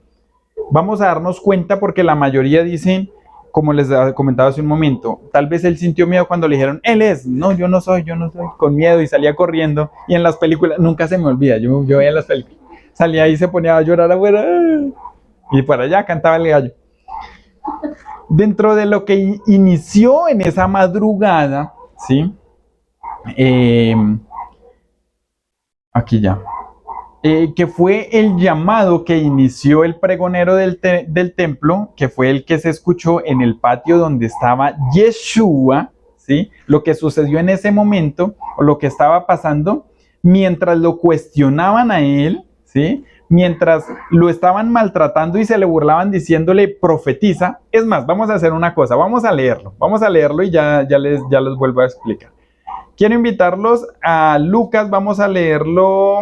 vamos a darnos cuenta porque la mayoría dicen, como les comentaba hace un momento, tal vez él sintió miedo cuando le dijeron, él es, no, yo no soy, con miedo y salía corriendo, y en las películas, nunca se me olvida, yo veía las películas, salía ahí y se ponía a llorar afuera, y por allá cantaba el gallo. Dentro de lo que inició en esa madrugada, ¿sí? Aquí ya. Que fue el llamado que inició el pregonero del templo, que fue el que se escuchó en el patio donde estaba Yeshua, ¿sí? Lo que sucedió en ese momento, o lo que estaba pasando, mientras lo cuestionaban a él, ¿sí? Mientras lo estaban maltratando y se le burlaban diciéndole profetiza. Es más, vamos a hacer una cosa, vamos a leerlo y ya les vuelvo a explicar. Quiero invitarlos a Lucas, vamos a leerlo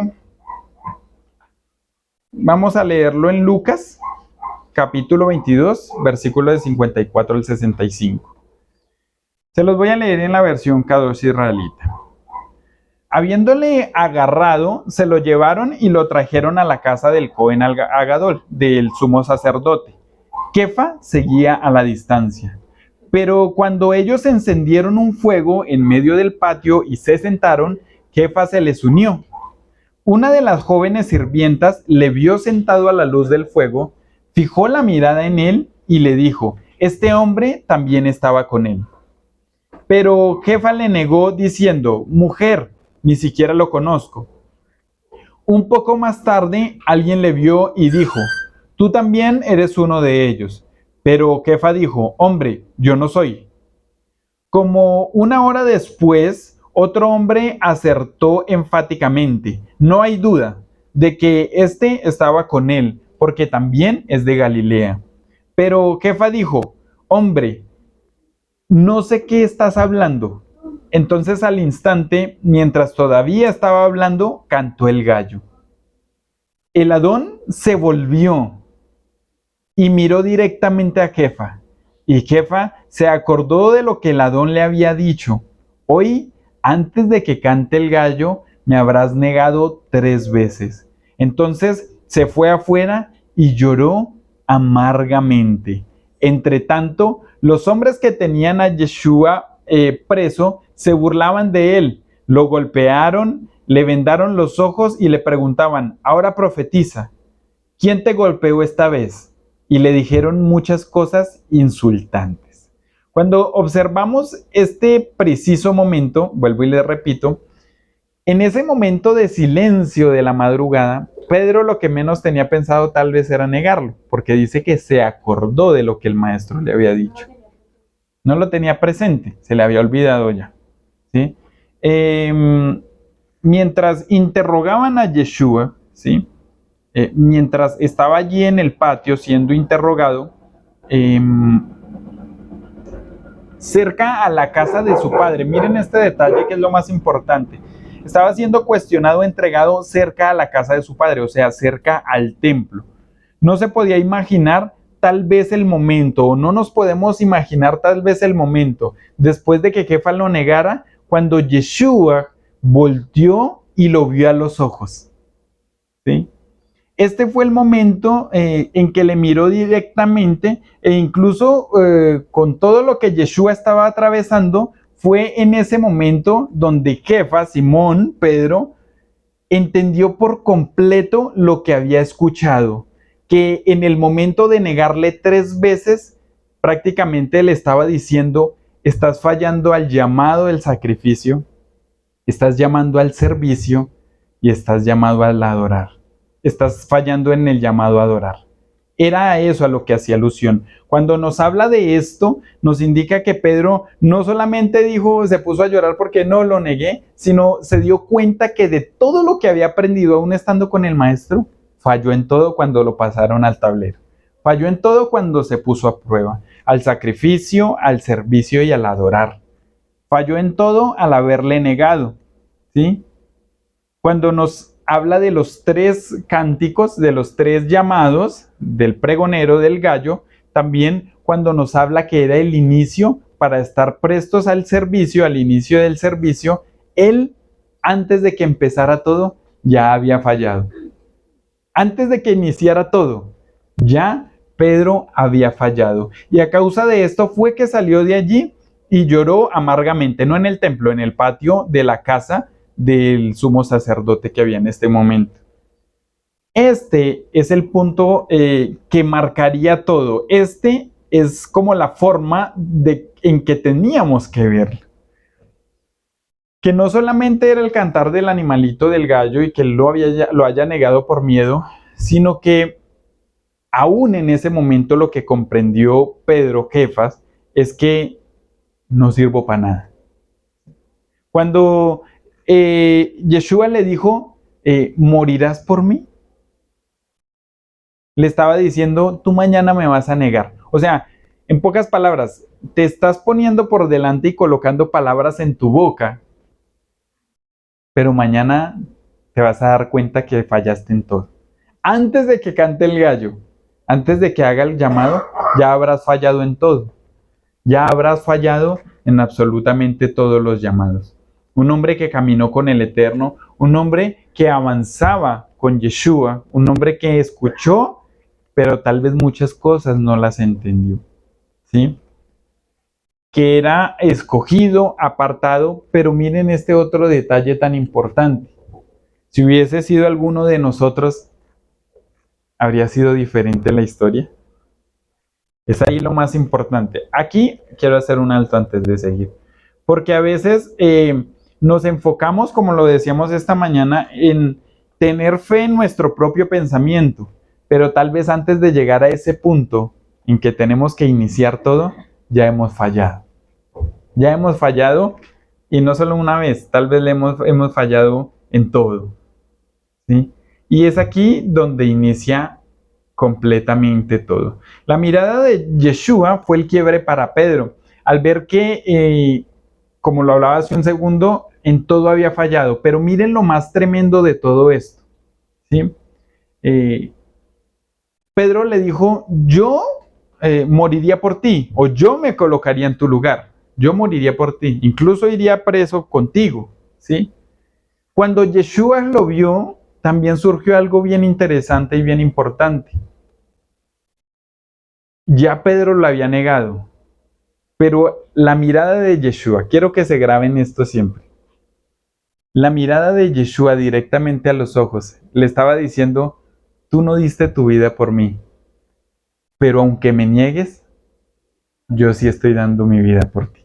en Lucas, capítulo 22, versículo de 54 al 65. Se los voy a leer en la versión Kadosh israelita. Habiéndole agarrado, se lo llevaron y lo trajeron a la casa del Cohen Agadol, del sumo sacerdote. Kefa seguía a la distancia. Pero cuando ellos encendieron un fuego en medio del patio y se sentaron, Kefa se les unió. Una de las jóvenes sirvientas le vio sentado a la luz del fuego, fijó la mirada en él y le dijo, este hombre también estaba con él. Pero Kefa le negó diciendo, mujer, ni siquiera lo conozco. Un poco más tarde, alguien le vio y dijo, tú también eres uno de ellos. Pero Kefa dijo, hombre, yo no soy. Como una hora después, otro hombre acertó enfáticamente, no hay duda de que este estaba con él, porque también es de Galilea. Pero Kefa dijo, hombre, no sé qué estás hablando. Entonces al instante, mientras todavía estaba hablando, cantó el gallo. El Adón se volvió y miró directamente a Kefa. Y Kefa se acordó de lo que el Adón le había dicho. Hoy, antes de que cante el gallo, me habrás negado 3 veces. Entonces se fue afuera y lloró amargamente. Entre tanto, los hombres que tenían a Yeshua preso se burlaban de él, lo golpearon, le vendaron los ojos y le preguntaban, ahora profetiza, ¿quién te golpeó esta vez? Y le dijeron muchas cosas insultantes. Cuando observamos este preciso momento, vuelvo y le repito, En ese momento de silencio de la madrugada, Pedro lo que menos tenía pensado tal vez era negarlo, porque dice que se acordó de lo que el maestro le había dicho. No lo tenía presente, se le había olvidado ya. ¿Sí? Mientras interrogaban a Yeshua, ¿sí? Mientras estaba allí en el patio siendo interrogado, cerca a la casa de su padre. Miren este detalle que es lo más importante. Estaba siendo cuestionado, entregado cerca a la casa de su padre, o sea, cerca al templo. No se podía imaginar tal vez el momento, o no nos podemos imaginar tal vez el momento, después de que Kefa lo negara, cuando Yeshua volteó y lo vio a los ojos. ¿Sí? Este fue el momento en que le miró directamente e incluso con todo lo que Yeshua estaba atravesando, fue en ese momento donde Kefa, Simón, Pedro, entendió por completo lo que había escuchado, que en el momento de negarle 3 veces, prácticamente le estaba diciendo, estás fallando al llamado del sacrificio, estás llamando al servicio y estás llamado al adorar. Estás fallando en el llamado a adorar. Era a eso a lo que hacía alusión. Cuando nos habla de esto, nos indica que Pedro no solamente dijo, se puso a llorar porque no lo negué, sino se dio cuenta que de todo lo que había aprendido aún estando con el maestro, falló en todo cuando lo pasaron al tablero. Falló en todo cuando se puso a prueba, al sacrificio, al servicio y al adorar. Falló en todo al haberle negado, ¿sí? Cuando nos habla de los 3 cánticos, de los 3 llamados, del pregonero, del gallo, también cuando nos habla que era el inicio para estar prestos al servicio, al inicio del servicio, él, antes de que empezara todo, ya había fallado. Antes de que iniciara todo, ya Pedro había fallado. Y a causa de esto fue que salió de allí y lloró amargamente, no en el templo, en el patio de la casa del sumo sacerdote que había en este momento. Este es el punto que marcaría todo. Este es como la forma en que teníamos que verlo. Que no solamente era el cantar del animalito del gallo y que él lo haya negado por miedo, sino que aún en ese momento lo que comprendió Pedro Kefas es que no sirvo para nada. Cuando Yeshua le dijo, ¿morirás por mí? Le estaba diciendo, tú mañana me vas a negar. O sea, en pocas palabras, te estás poniendo por delante y colocando palabras en tu boca, pero mañana te vas a dar cuenta que fallaste en todo. Antes de que cante el gallo, antes de que haga el llamado, ya habrás fallado en todo. Ya habrás fallado en absolutamente todos los llamados. Un hombre que caminó con el Eterno, un hombre que avanzaba con Yeshua, un hombre que escuchó, pero tal vez muchas cosas no las entendió, ¿sí? Que era escogido, apartado, pero miren este otro detalle tan importante. Si hubiese sido alguno de nosotros, ¿habría sido diferente la historia? Es ahí lo más importante. Aquí quiero hacer un alto antes de seguir. Porque a veces nos enfocamos, como lo decíamos esta mañana, en tener fe en nuestro propio pensamiento. Pero tal vez antes de llegar a ese punto en que tenemos que iniciar todo, ya hemos fallado. Ya hemos fallado y no solo una vez, tal vez hemos fallado en todo. ¿Sí? Y es aquí donde inicia completamente todo. La mirada de Yeshua fue el quiebre para Pedro, al ver que, como lo hablaba hace un segundo, en todo había fallado. Pero miren lo más tremendo de todo esto, ¿sí? Pedro le dijo, yo moriría por ti, o yo me colocaría en tu lugar, yo moriría por ti, incluso iría preso contigo, ¿sí? Cuando Yeshua lo vio, también surgió algo bien interesante y bien importante. Ya Pedro lo había negado, pero la mirada de Yeshua, quiero que se graben esto siempre. La mirada de Yeshua directamente a los ojos le estaba diciendo, tú no diste tu vida por mí, pero aunque me niegues, yo sí estoy dando mi vida por ti.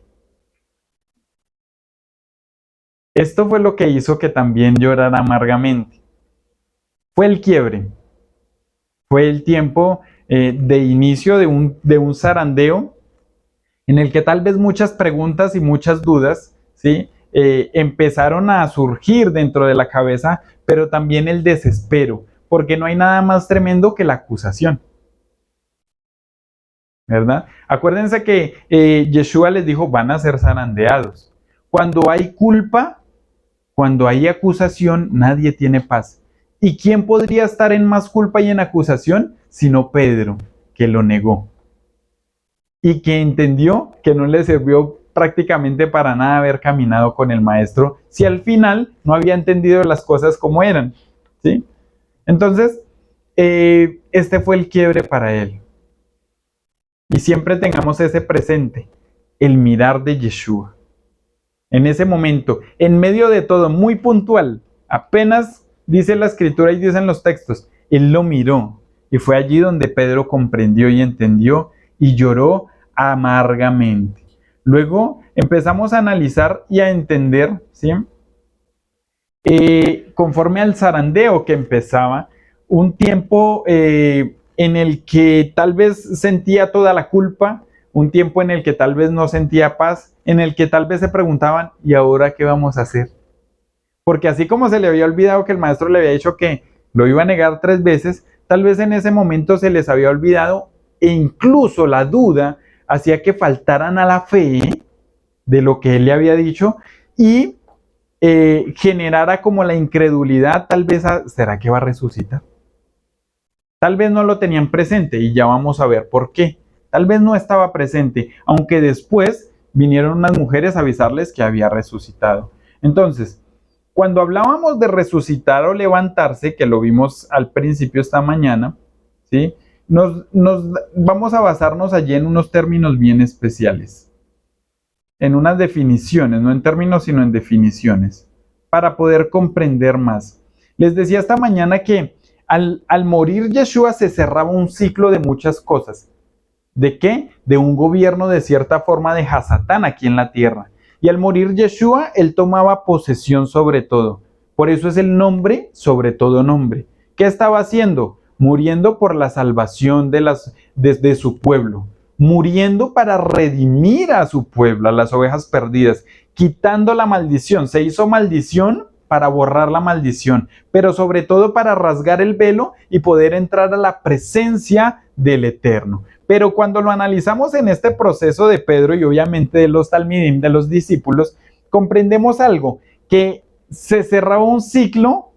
Esto fue lo que hizo que también llorara amargamente. Fue el quiebre, fue el tiempo de inicio de un zarandeo en el que tal vez muchas preguntas y muchas dudas, ¿sí? Empezaron a surgir dentro de la cabeza, pero también el desespero, porque no hay nada más tremendo que la acusación, ¿verdad? Acuérdense que Yeshua les dijo, van a ser zarandeados. Cuando hay culpa, cuando hay acusación, nadie tiene paz. ¿Y quién podría estar en más culpa y en acusación? Sino Pedro, que lo negó y que entendió que no le sirvió prácticamente para nada haber caminado con el maestro si al final no había entendido las cosas como eran, ¿sí? Entonces, este fue el quiebre para él. Y siempre tengamos ese presente, el mirar de Yeshua. En ese momento, en medio de todo, muy puntual, apenas dice la escritura y dicen los textos, él lo miró y fue allí donde Pedro comprendió y entendió y lloró amargamente. Luego empezamos a analizar y a entender, ¿sí? Conforme al zarandeo que empezaba, un tiempo en el que tal vez sentía toda la culpa, un tiempo en el que tal vez no sentía paz, en el que tal vez se preguntaban, ¿y ahora qué vamos a hacer? Porque así como se le había olvidado que el maestro le había dicho que lo iba a negar 3 veces, tal vez en ese momento se les había olvidado e incluso la duda hacía que faltaran a la fe de lo que él le había dicho y generara como la incredulidad, tal vez, ¿será que va a resucitar? Tal vez no lo tenían presente y ya vamos a ver por qué. Tal vez no estaba presente, aunque después vinieron unas mujeres a avisarles que había resucitado. Entonces, cuando hablábamos de resucitar o levantarse, que lo vimos al principio esta mañana, ¿sí? Vamos a basarnos allí en unos términos bien especiales, en unas definiciones, no en términos, sino en definiciones, para poder comprender más. Les decía esta mañana que al morir Yeshua se cerraba un ciclo de muchas cosas. ¿De qué? De un gobierno de cierta forma de Hasatán aquí en la tierra. Y al morir Yeshua, él tomaba posesión sobre todo. Por eso es el nombre sobre todo nombre. ¿Qué estaba haciendo? Muriendo por la salvación de su pueblo. Muriendo para redimir a su pueblo, a las ovejas perdidas. Quitando la maldición. Se hizo maldición para borrar la maldición, pero sobre todo para rasgar el velo y poder entrar a la presencia del Eterno. Pero cuando lo analizamos en este proceso de Pedro y obviamente de los talmidim, de los discípulos, comprendemos algo, que se cerraba un ciclo,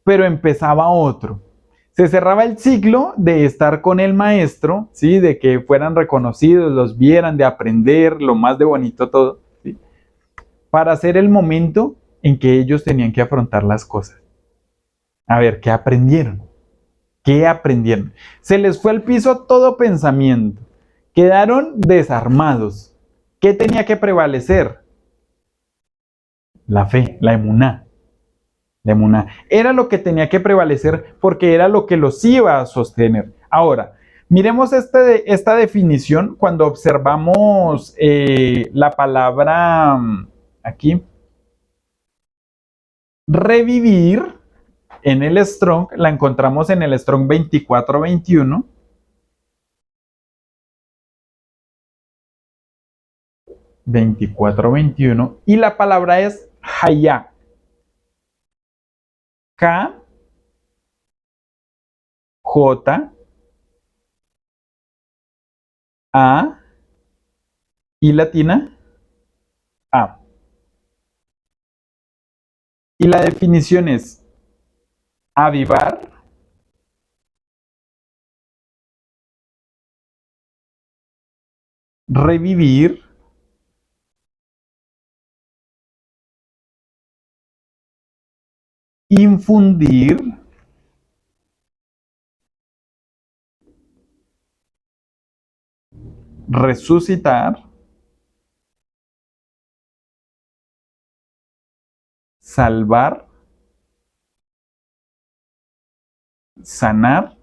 pero empezaba otro. Se cerraba el ciclo de estar con el maestro, ¿sí? De que fueran reconocidos, los vieran, de aprender, lo más de bonito todo, ¿sí? Para hacer el momento en que ellos tenían que afrontar las cosas. A ver, ¿qué aprendieron? ¿Qué aprendieron? Se les fue al piso todo pensamiento. Quedaron desarmados. ¿Qué tenía que prevalecer? La fe, la emuná. La emuná. Era lo que tenía que prevalecer porque era lo que los iba a sostener. Ahora, miremos esta definición cuando observamos la palabra aquí. Revivir en el Strong, la encontramos en el Strong 2421. 2421 y la palabra es Hayá. K, J, A y latina A. Y la definición es avivar, revivir, infundir, resucitar, salvar, sanar,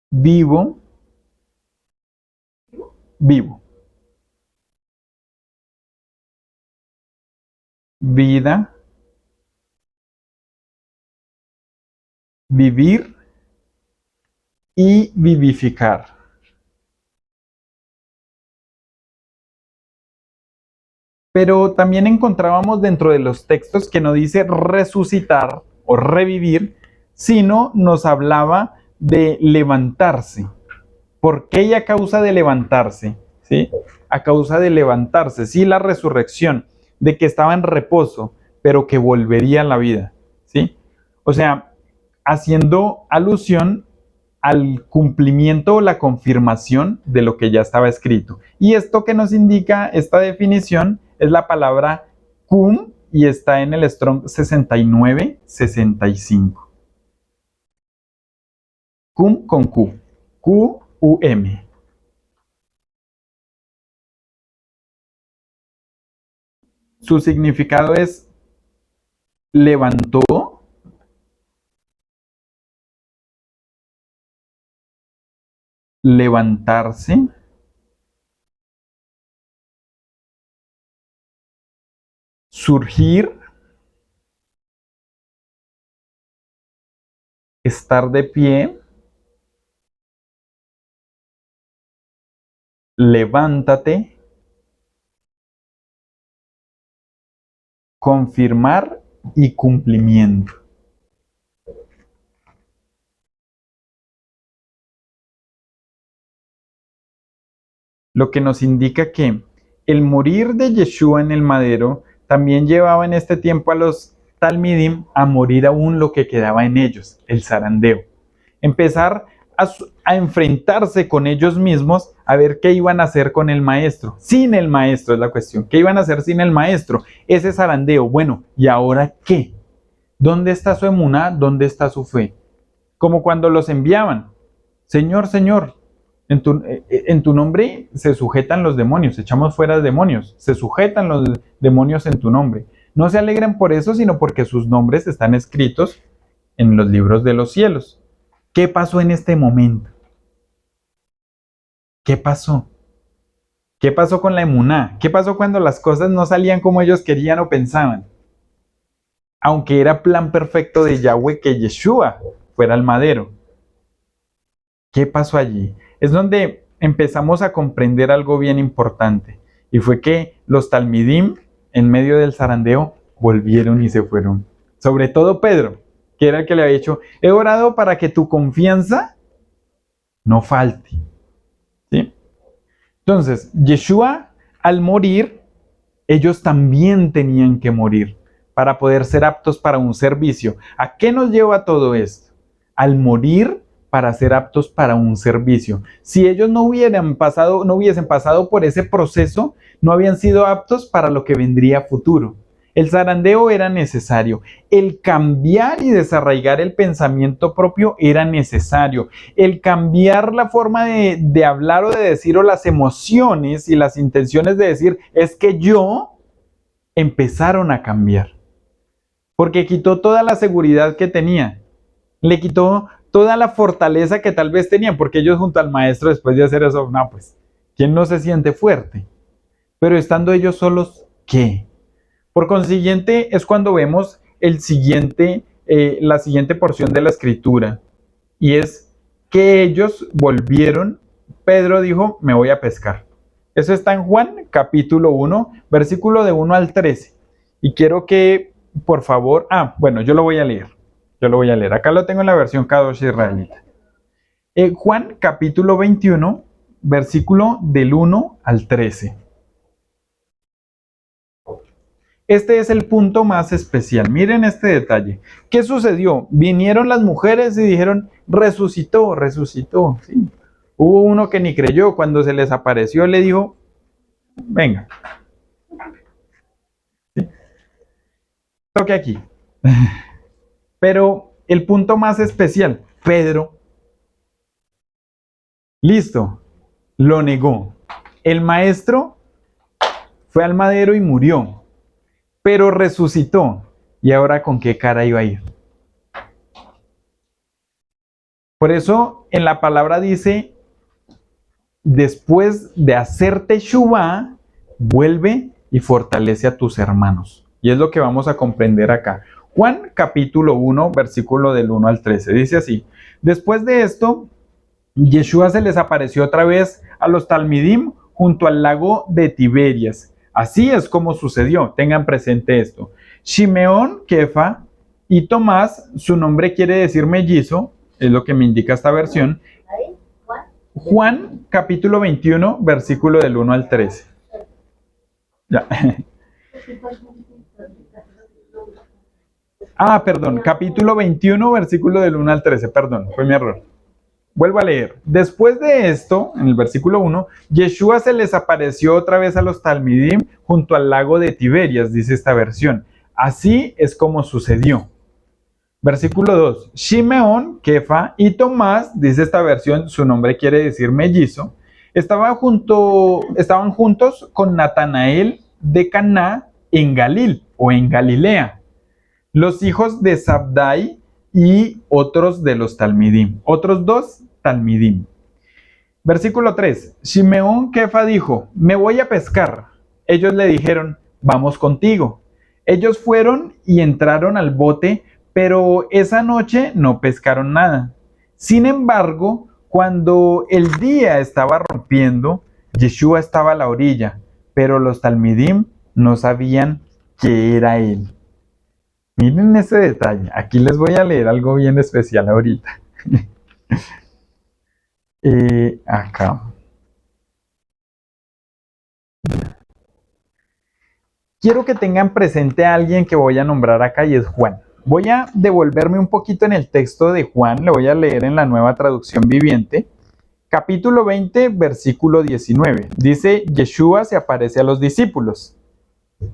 vivo, vivo. vida, vivir y vivificar. Pero también encontrábamos dentro de los textos que no dice resucitar o revivir, sino nos hablaba de levantarse. ¿Por qué y a causa de levantarse? ¿Sí? A causa de levantarse, sí, la resurrección, de que estaba en reposo, pero que volvería a la vida, ¿sí? O sea, haciendo alusión al cumplimiento o la confirmación de lo que ya estaba escrito. Y esto que nos indica esta definición es la palabra cum y está en el Strong 6965. Cum con Q. Q-U-M. Su significado es levantó, levantarse, surgir, estar de pie, levántate, confirmar y cumplimiento. Lo que nos indica que el morir de Yeshua en el madero también llevaba en este tiempo a los talmidim a morir aún lo que quedaba en ellos, el zarandeo. Empezar a enfrentarse con ellos mismos a ver qué iban a hacer con el maestro. Sin el maestro es la cuestión. ¿Qué iban a hacer sin el maestro? Ese zarandeo. Bueno, ¿y ahora qué? ¿Dónde está su emuná? ¿Dónde está su fe? Como cuando los enviaban. Señor, Señor, en tu nombre se sujetan los demonios, echamos fuera demonios, se sujetan los demonios en tu nombre. No se alegran por eso, sino porque sus nombres están escritos en los libros de los cielos. ¿Qué pasó en este momento? ¿Qué pasó? ¿Qué pasó con la emuná? ¿Qué pasó cuando las cosas no salían como ellos querían o pensaban? Aunque era plan perfecto de Yahweh que Yeshua fuera el madero. ¿Qué pasó allí? Es donde empezamos a comprender algo bien importante. Y fue que los talmidim, en medio del zarandeo, volvieron y se fueron. Sobre todo Pedro, que era el que le había dicho, he orado para que tu confianza no falte. ¿Sí? Entonces, Yeshua, al morir, ellos también tenían que morir para poder ser aptos para un servicio. ¿A qué nos lleva todo esto? Al morir para ser aptos para un servicio. Si ellos no hubiesen pasado por ese proceso, no habían sido aptos para lo que vendría futuro. El zarandeo era necesario. El cambiar y desarraigar el pensamiento propio era necesario. El cambiar la forma de hablar o de decir o las emociones y las intenciones de decir es que yo empezaron a cambiar. Porque quitó toda la seguridad que tenía. Le quitó toda la fortaleza que tal vez tenían, porque ellos junto al maestro después de hacer eso, no, pues, ¿quién no se siente fuerte? Pero estando ellos solos, ¿qué? Por consiguiente, es cuando vemos la siguiente porción de la escritura, y es que ellos volvieron, Pedro dijo, me voy a pescar. Eso está en Juan, capítulo 1, versículo de 1 al 13. Y quiero que, por favor, bueno, yo lo voy a leer. Acá lo tengo en la versión Kadosh israelita. Juan capítulo 21, versículo del 1 al 13. Este es el punto más especial. Miren este detalle. ¿Qué sucedió? Vinieron las mujeres y dijeron, resucitó. Sí. Hubo uno que ni creyó. Cuando se les apareció, le dijo, venga. ¿Sí? Toque aquí. Pero el punto más especial, Pedro, listo, lo negó. El maestro fue al madero y murió, pero resucitó. ¿Y ahora con qué cara iba a ir? Por eso en la palabra dice, después de hacerte Teshuvá, vuelve y fortalece a tus hermanos. Y es lo que vamos a comprender acá. Juan capítulo 1, versículo del 1 al 13. Dice así: después de esto, Yeshua se les apareció otra vez a los Talmidim junto al lago de Tiberias. Así es como sucedió. Tengan presente esto. Shimeón, Kefa y Tomás, su nombre quiere decir mellizo, es lo que me indica esta versión. Juan capítulo 21, versículo del 1 al 13. Ya. Perdón, capítulo 21, versículo del 1 al 13, perdón, fue mi error. Vuelvo a leer. Después de esto, en el versículo 1, Yeshua se les apareció otra vez a los Talmidim junto al lago de Tiberias, dice esta versión. Así es como sucedió. Versículo 2. Shimeón, Kefa y Tomás, dice esta versión, su nombre quiere decir mellizo, estaban juntos con Natanael de Caná en Galil o en Galilea, los hijos de Zabdai y otros de los Talmidim, otros dos Talmidim. Versículo 3. Shimeón Kefa dijo: me voy a pescar. Ellos le dijeron: vamos contigo. Ellos fueron y entraron al bote, pero esa noche no pescaron nada. Sin embargo, cuando el día estaba rompiendo, Yeshua estaba a la orilla, pero los Talmidim no sabían que era él. Miren ese detalle. Aquí les voy a leer algo bien especial ahorita. Acá. Quiero que tengan presente a alguien que voy a nombrar acá y es Juan. Voy a devolverme un poquito en el texto de Juan, le voy a leer en la Nueva Traducción Viviente. Capítulo 20, versículo 19. Dice: Yeshua se aparece a los discípulos.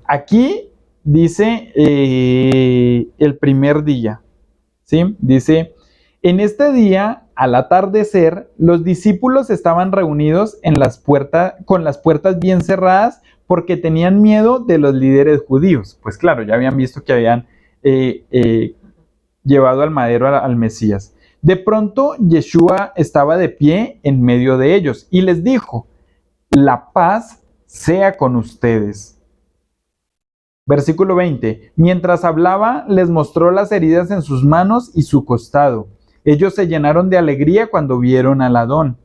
Aquí dice el primer día, ¿sí? Dice: en este día, al atardecer, los discípulos estaban reunidos con las puertas bien cerradas porque tenían miedo de los líderes judíos. Pues claro, ya habían visto que habían llevado al madero al Mesías. De pronto, Yeshua estaba de pie en medio de ellos y les dijo: la paz sea con ustedes. Versículo 20. Mientras hablaba, les mostró las heridas en sus manos y su costado. Ellos se llenaron de alegría cuando vieron al Adón.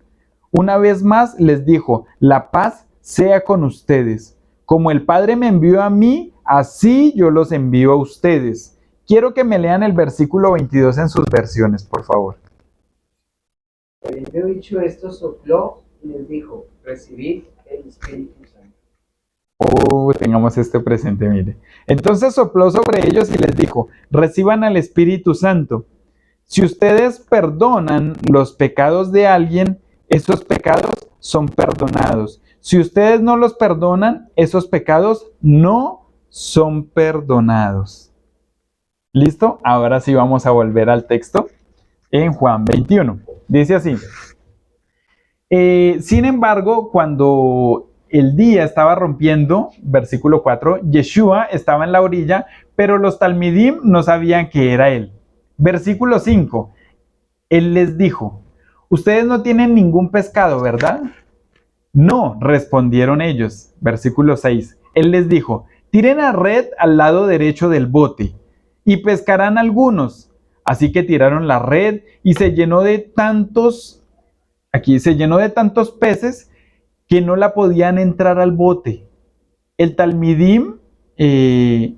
Una vez más les dijo: la paz sea con ustedes. Como el Padre me envió a mí, así yo los envío a ustedes. Quiero que me lean el versículo 22 en sus versiones, por favor. Habiendo dicho esto, sopló y les dijo: recibid el Espíritu Santo. Tengamos este presente, mire. Entonces sopló sobre ellos y les dijo: reciban al Espíritu Santo. Si ustedes perdonan los pecados de alguien, esos pecados son perdonados. Si ustedes no los perdonan, esos pecados no son perdonados. ¿Listo? Ahora sí vamos a volver al texto en Juan 21. Dice así: sin embargo, cuando el día estaba rompiendo, versículo 4, Yeshua estaba en la orilla, pero los Talmidim no sabían que era él. Versículo 5, él les dijo: ustedes no tienen ningún pescado, ¿verdad? No, respondieron ellos. Versículo 6, él les dijo: tiren la red al lado derecho del bote y pescarán algunos. Así que tiraron la red y se llenó de tantos peces que no la podían entrar al bote. El Talmidim que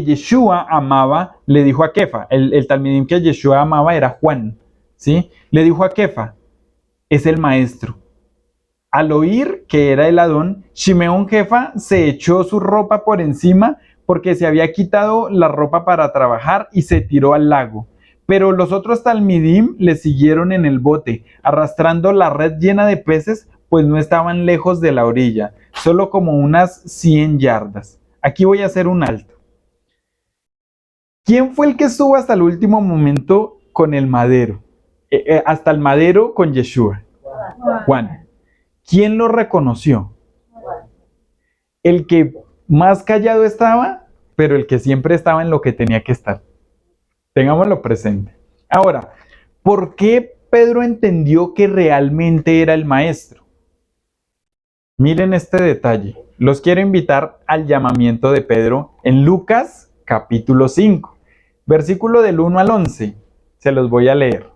Yeshua amaba le dijo a Kefa, el Talmidim que Yeshua amaba era Juan, ¿sí? Le dijo a Kefa: es el maestro. Al oír que era el Adón, Shimeón Kefa se echó su ropa por encima porque se había quitado la ropa para trabajar y se tiró al lago. Pero los otros Talmidim le siguieron en el bote, arrastrando la red llena de peces, pues no estaban lejos de la orilla, solo como unas 100 yardas. Aquí voy a hacer un alto. ¿Quién fue el que estuvo hasta el último momento con el madero? Hasta el madero con Yeshua. Juan. ¿Quién lo reconoció? El que más callado estaba, pero el que siempre estaba en lo que tenía que estar. Tengámoslo presente. Ahora, ¿por qué Pedro entendió que realmente era el maestro? Miren este detalle. los quiero invitar al llamamiento de Pedro en Lucas capítulo 5, versículo del 1 al 11. Se los voy a leer.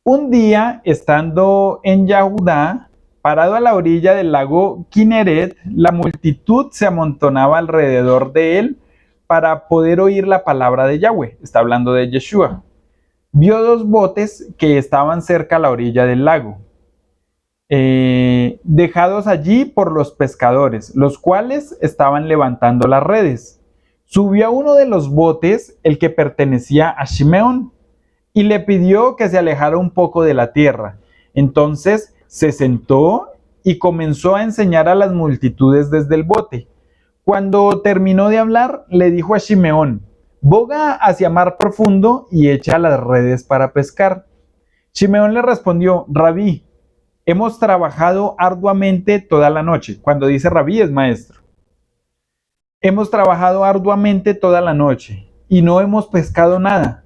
Un día, estando en Yahudá, parado a la orilla del lago Kineret, la multitud se amontonaba alrededor de él para poder oír la palabra de Yahweh. Está hablando de Yeshua. Vio dos botes que estaban cerca a la orilla del lago, dejados allí por los pescadores, los cuales estaban levantando las redes. Subió a uno de los botes, el que pertenecía a Shimeón, y le pidió que se alejara un poco de la tierra. Entonces se sentó y comenzó a enseñar a las multitudes desde el bote. Cuando terminó de hablar, le dijo a Shimeón: boga hacia mar profundo y echa las redes para pescar. Shimeón le respondió: Rabí, hemos trabajado arduamente toda la noche. Cuando dice Rabí es maestro. Hemos trabajado arduamente toda la noche y no hemos pescado nada.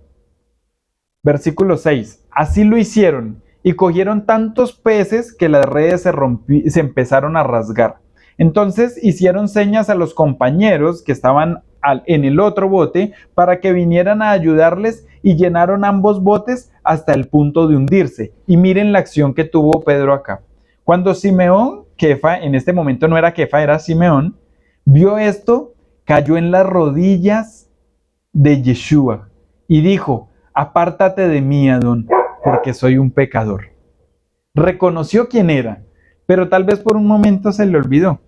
Versículo 6. Así lo hicieron y cogieron tantos peces que las redes se empezaron a rasgar. Entonces hicieron señas a los compañeros que estaban en el otro bote para que vinieran a ayudarles y llenaron ambos botes hasta el punto de hundirse. Y miren la acción que tuvo Pedro acá. Cuando Simeón, Kefa, en este momento no era Kefa, era Simeón, vio esto, cayó en las rodillas de Yeshua y dijo: apártate de mí, Adón, porque soy un pecador. Reconoció quién era, pero tal vez por un momento se le olvidó,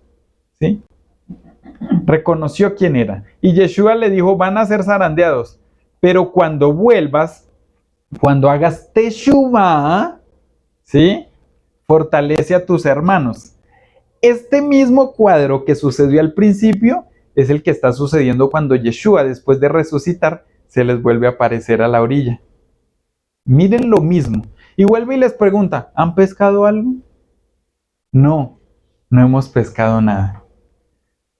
¿sí? Reconoció quién era. Y Yeshua le dijo: van a ser zarandeados, pero cuando vuelvas, cuando hagas teshuvá, ¿sí?, fortalece a tus hermanos. Este mismo cuadro que sucedió al principio es el que está sucediendo cuando Yeshua, después de resucitar, se les vuelve a aparecer a la orilla. Miren lo mismo. Y vuelve y les pregunta: ¿han pescado algo? No, no hemos pescado nada.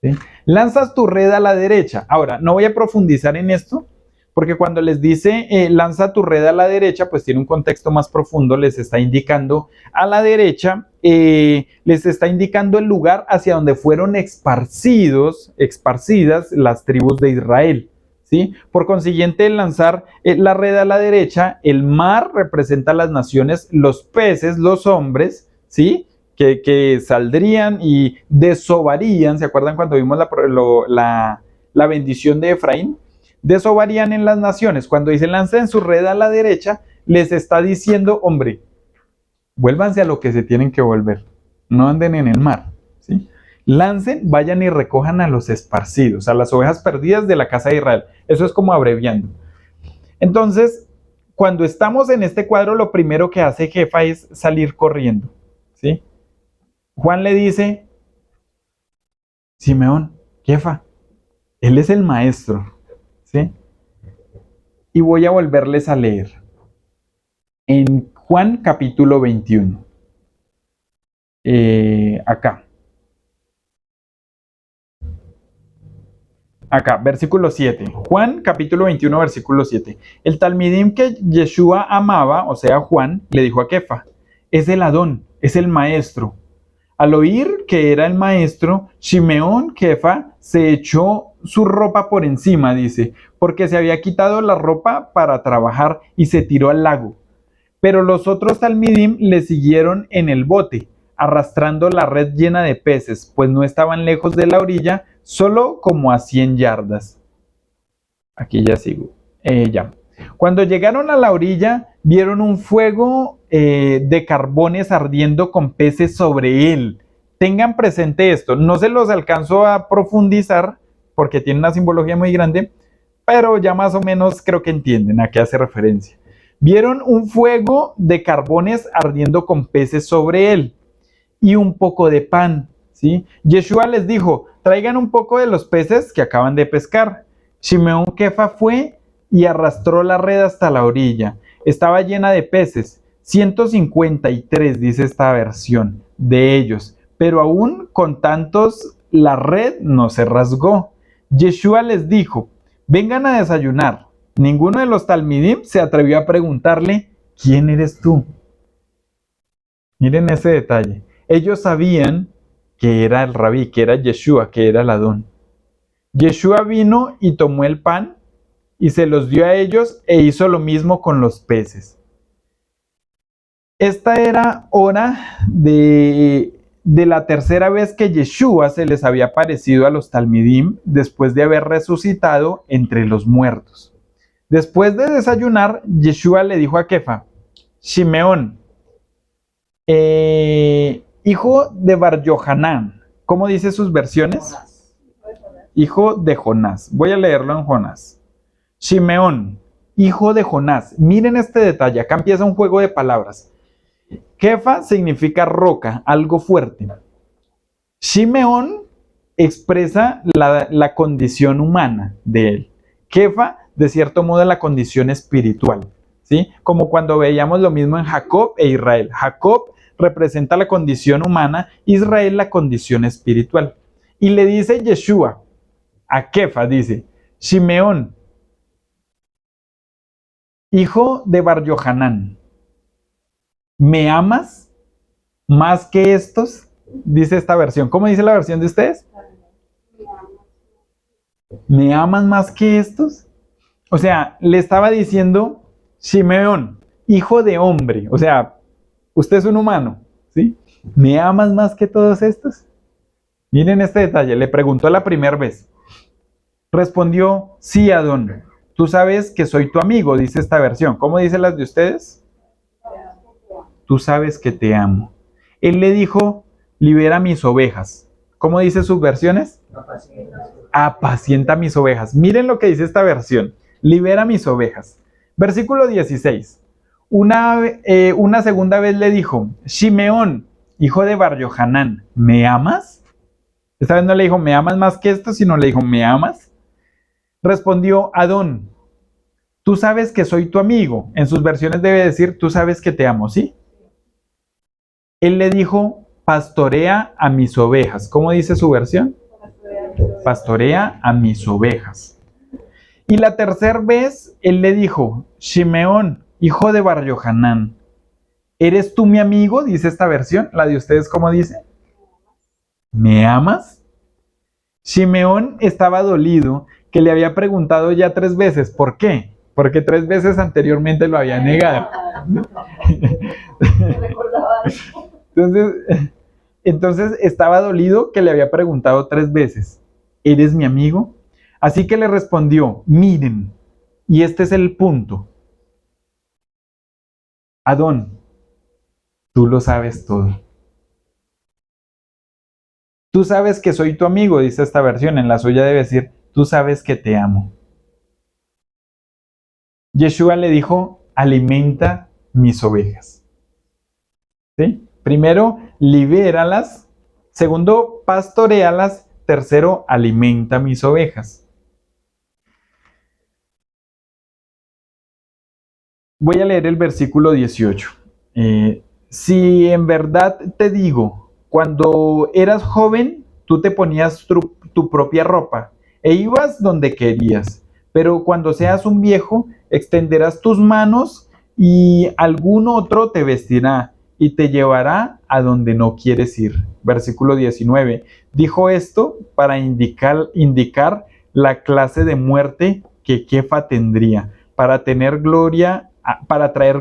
¿Sí? Lanzas tu red a la derecha. Ahora, no voy a profundizar en esto, porque cuando les dice lanza tu red a la derecha, pues tiene un contexto más profundo. Les está indicando a la derecha, les está indicando el lugar hacia donde fueron esparcidas las tribus de Israel, ¿sí? Por consiguiente, lanzar la red a la derecha, el mar representa las naciones, los peces, los hombres, ¿sí?, que saldrían y desovarían. ¿Se acuerdan cuando vimos la bendición de Efraín? Desovarían en las naciones. Cuando dice lancen su red a la derecha, les está diciendo: hombre, vuélvanse a lo que se tienen que volver, no anden en el mar, ¿sí? Lancen, vayan y recojan a los esparcidos, a las ovejas perdidas de la casa de Israel. Eso es como abreviando. Entonces, cuando estamos en este cuadro, lo primero que hace Jefa es salir corriendo, ¿sí? Juan le dice: Simeón, Jefa, él es el maestro, ¿sí? Y voy a volverles a leer en Juan capítulo 21. Acá, versículo 7. Juan capítulo 21, versículo 7. El talmidim que Yeshua amaba, o sea, Juan, le dijo a Kefa: es el Adón, es el maestro. Al oír que era el maestro, Shimeón, Kefa, se echó su ropa por encima, dice, porque se había quitado la ropa para trabajar y se tiró al lago. Pero los otros talmidim le siguieron en el bote, arrastrando la red llena de peces, pues no estaban lejos de la orilla, solo como a 100 yardas. Aquí ya sigo. Ya. Cuando llegaron a la orilla, vieron un fuego de carbones ardiendo con peces sobre él. Tengan presente esto. No se los alcanzo a profundizar porque tiene una simbología muy grande, pero ya más o menos creo que entienden a qué hace referencia. Vieron un fuego de carbones ardiendo con peces sobre él y un poco de pan, ¿sí? Yeshua les dijo: traigan un poco de los peces que acaban de pescar. Shimeón Kefa fue y arrastró la red hasta la orilla. Estaba llena de peces, 153, dice esta versión, de ellos, pero aún con tantos la red no se rasgó. Yeshua les dijo: vengan a desayunar. Ninguno de los talmidim se atrevió a preguntarle: ¿quién eres tú? Miren ese detalle. Ellos sabían que era el rabí, que era Yeshua, que era el Adón. Yeshua vino y tomó el pan y se los dio a ellos e hizo lo mismo con los peces. Esta era hora de la tercera vez que Yeshua se les había aparecido a los talmidim después de haber resucitado entre los muertos. Después de desayunar, Yeshua le dijo a Kefa: Shimeón, hijo de Bar Yohanan. ¿Cómo dice sus versiones? Hijo de Jonás. Voy a leerlo en Jonás. Shimeón, hijo de Jonás. Miren este detalle, acá empieza un juego de palabras. Kefa significa roca, algo fuerte. Shimeón expresa la condición humana de él. Kefa, de cierto modo, la condición espiritual, ¿sí? Como cuando veíamos lo mismo en Jacob e Israel. Jacob representa la condición humana, Israel la condición espiritual. Y le dice Yeshua a Kefa, dice: Shimeón, hijo de Bar Yohanan, ¿me amas más que estos? Dice esta versión. ¿Cómo dice la versión de ustedes? ¿Me amas más que estos? O sea, le estaba diciendo: Shimeón, hijo de hombre, o sea, usted es un humano, ¿sí? ¿Me amas más que todos estos? Miren este detalle, le preguntó la primera vez. Respondió: sí, Adón, tú sabes que soy tu amigo, dice esta versión. ¿Cómo dice las de ustedes? Tú sabes que te amo. Él le dijo: libera mis ovejas. ¿Cómo dice sus versiones? Apacienta mis ovejas. Miren lo que dice esta versión: libera mis ovejas. Versículo 16. Una segunda vez le dijo: Shimeón, hijo de Bar Yohanan, ¿me amas? Esta vez no le dijo: ¿me amas más que esto?, sino le dijo: ¿me amas? Respondió: Adón, tú sabes que soy tu amigo. En sus versiones debe decir: tú sabes que te amo, ¿sí? Él le dijo: pastorea a mis ovejas. ¿Cómo dice su versión? Pastorea a mis ovejas. Y la tercera vez, él le dijo: Shimeón, hijo de Bar Yohanan, ¿eres tú mi amigo? Dice esta versión. ¿La de ustedes cómo dice? ¿Me amas? Shimeón estaba dolido, que le había preguntado ya 3 veces. ¿Por qué? Porque 3 veces anteriormente lo había negado. Entonces estaba dolido que le había preguntado 3 veces: ¿eres mi amigo? Así que le respondió: miren, y este es el punto. Adón, tú lo sabes todo. Tú sabes que soy tu amigo, dice esta versión. En la suya debe decir: tú sabes que te amo. Yeshua le dijo: alimenta mis ovejas. ¿Sí? Primero, libéralas. Segundo, pastoréalas. Tercero, alimenta mis ovejas. Voy a leer el versículo 18. Si en verdad te digo, cuando eras joven, tú te ponías tu propia ropa e ibas donde querías. Pero cuando seas un viejo, extenderás tus manos y algún otro te vestirá y te llevará a donde no quieres ir. Versículo 19. Dijo esto para indicar la clase de muerte que Kefa tendría, para traer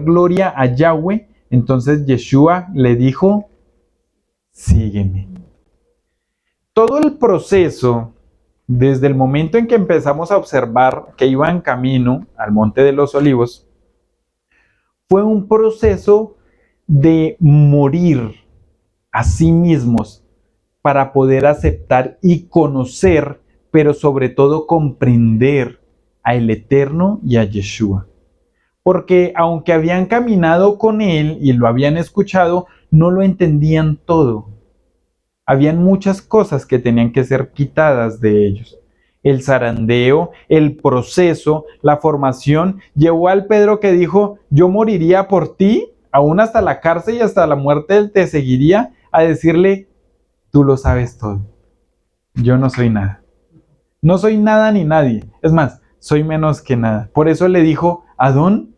gloria a Yahweh. Entonces Yeshua le dijo: sígueme. Todo el proceso, desde el momento en que empezamos a observar que iban camino al Monte de los Olivos, fue un proceso de morir a sí mismos para poder aceptar y conocer, pero sobre todo comprender a el Eterno y a Yeshua. Porque aunque habían caminado con él y lo habían escuchado, no lo entendían todo. Habían muchas cosas que tenían que ser quitadas de ellos. El zarandeo, el proceso, la formación, llevó al Pedro que dijo: yo moriría por ti, aún hasta la cárcel y hasta la muerte él te seguiría, a decirle: tú lo sabes todo. Yo no soy nada. No soy nada ni nadie. Es más, soy menos que nada. Por eso le dijo: Adón,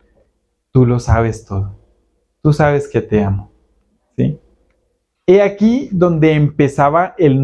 tú lo sabes todo. Tú sabes que te amo. ¿Sí? He aquí donde empezaba el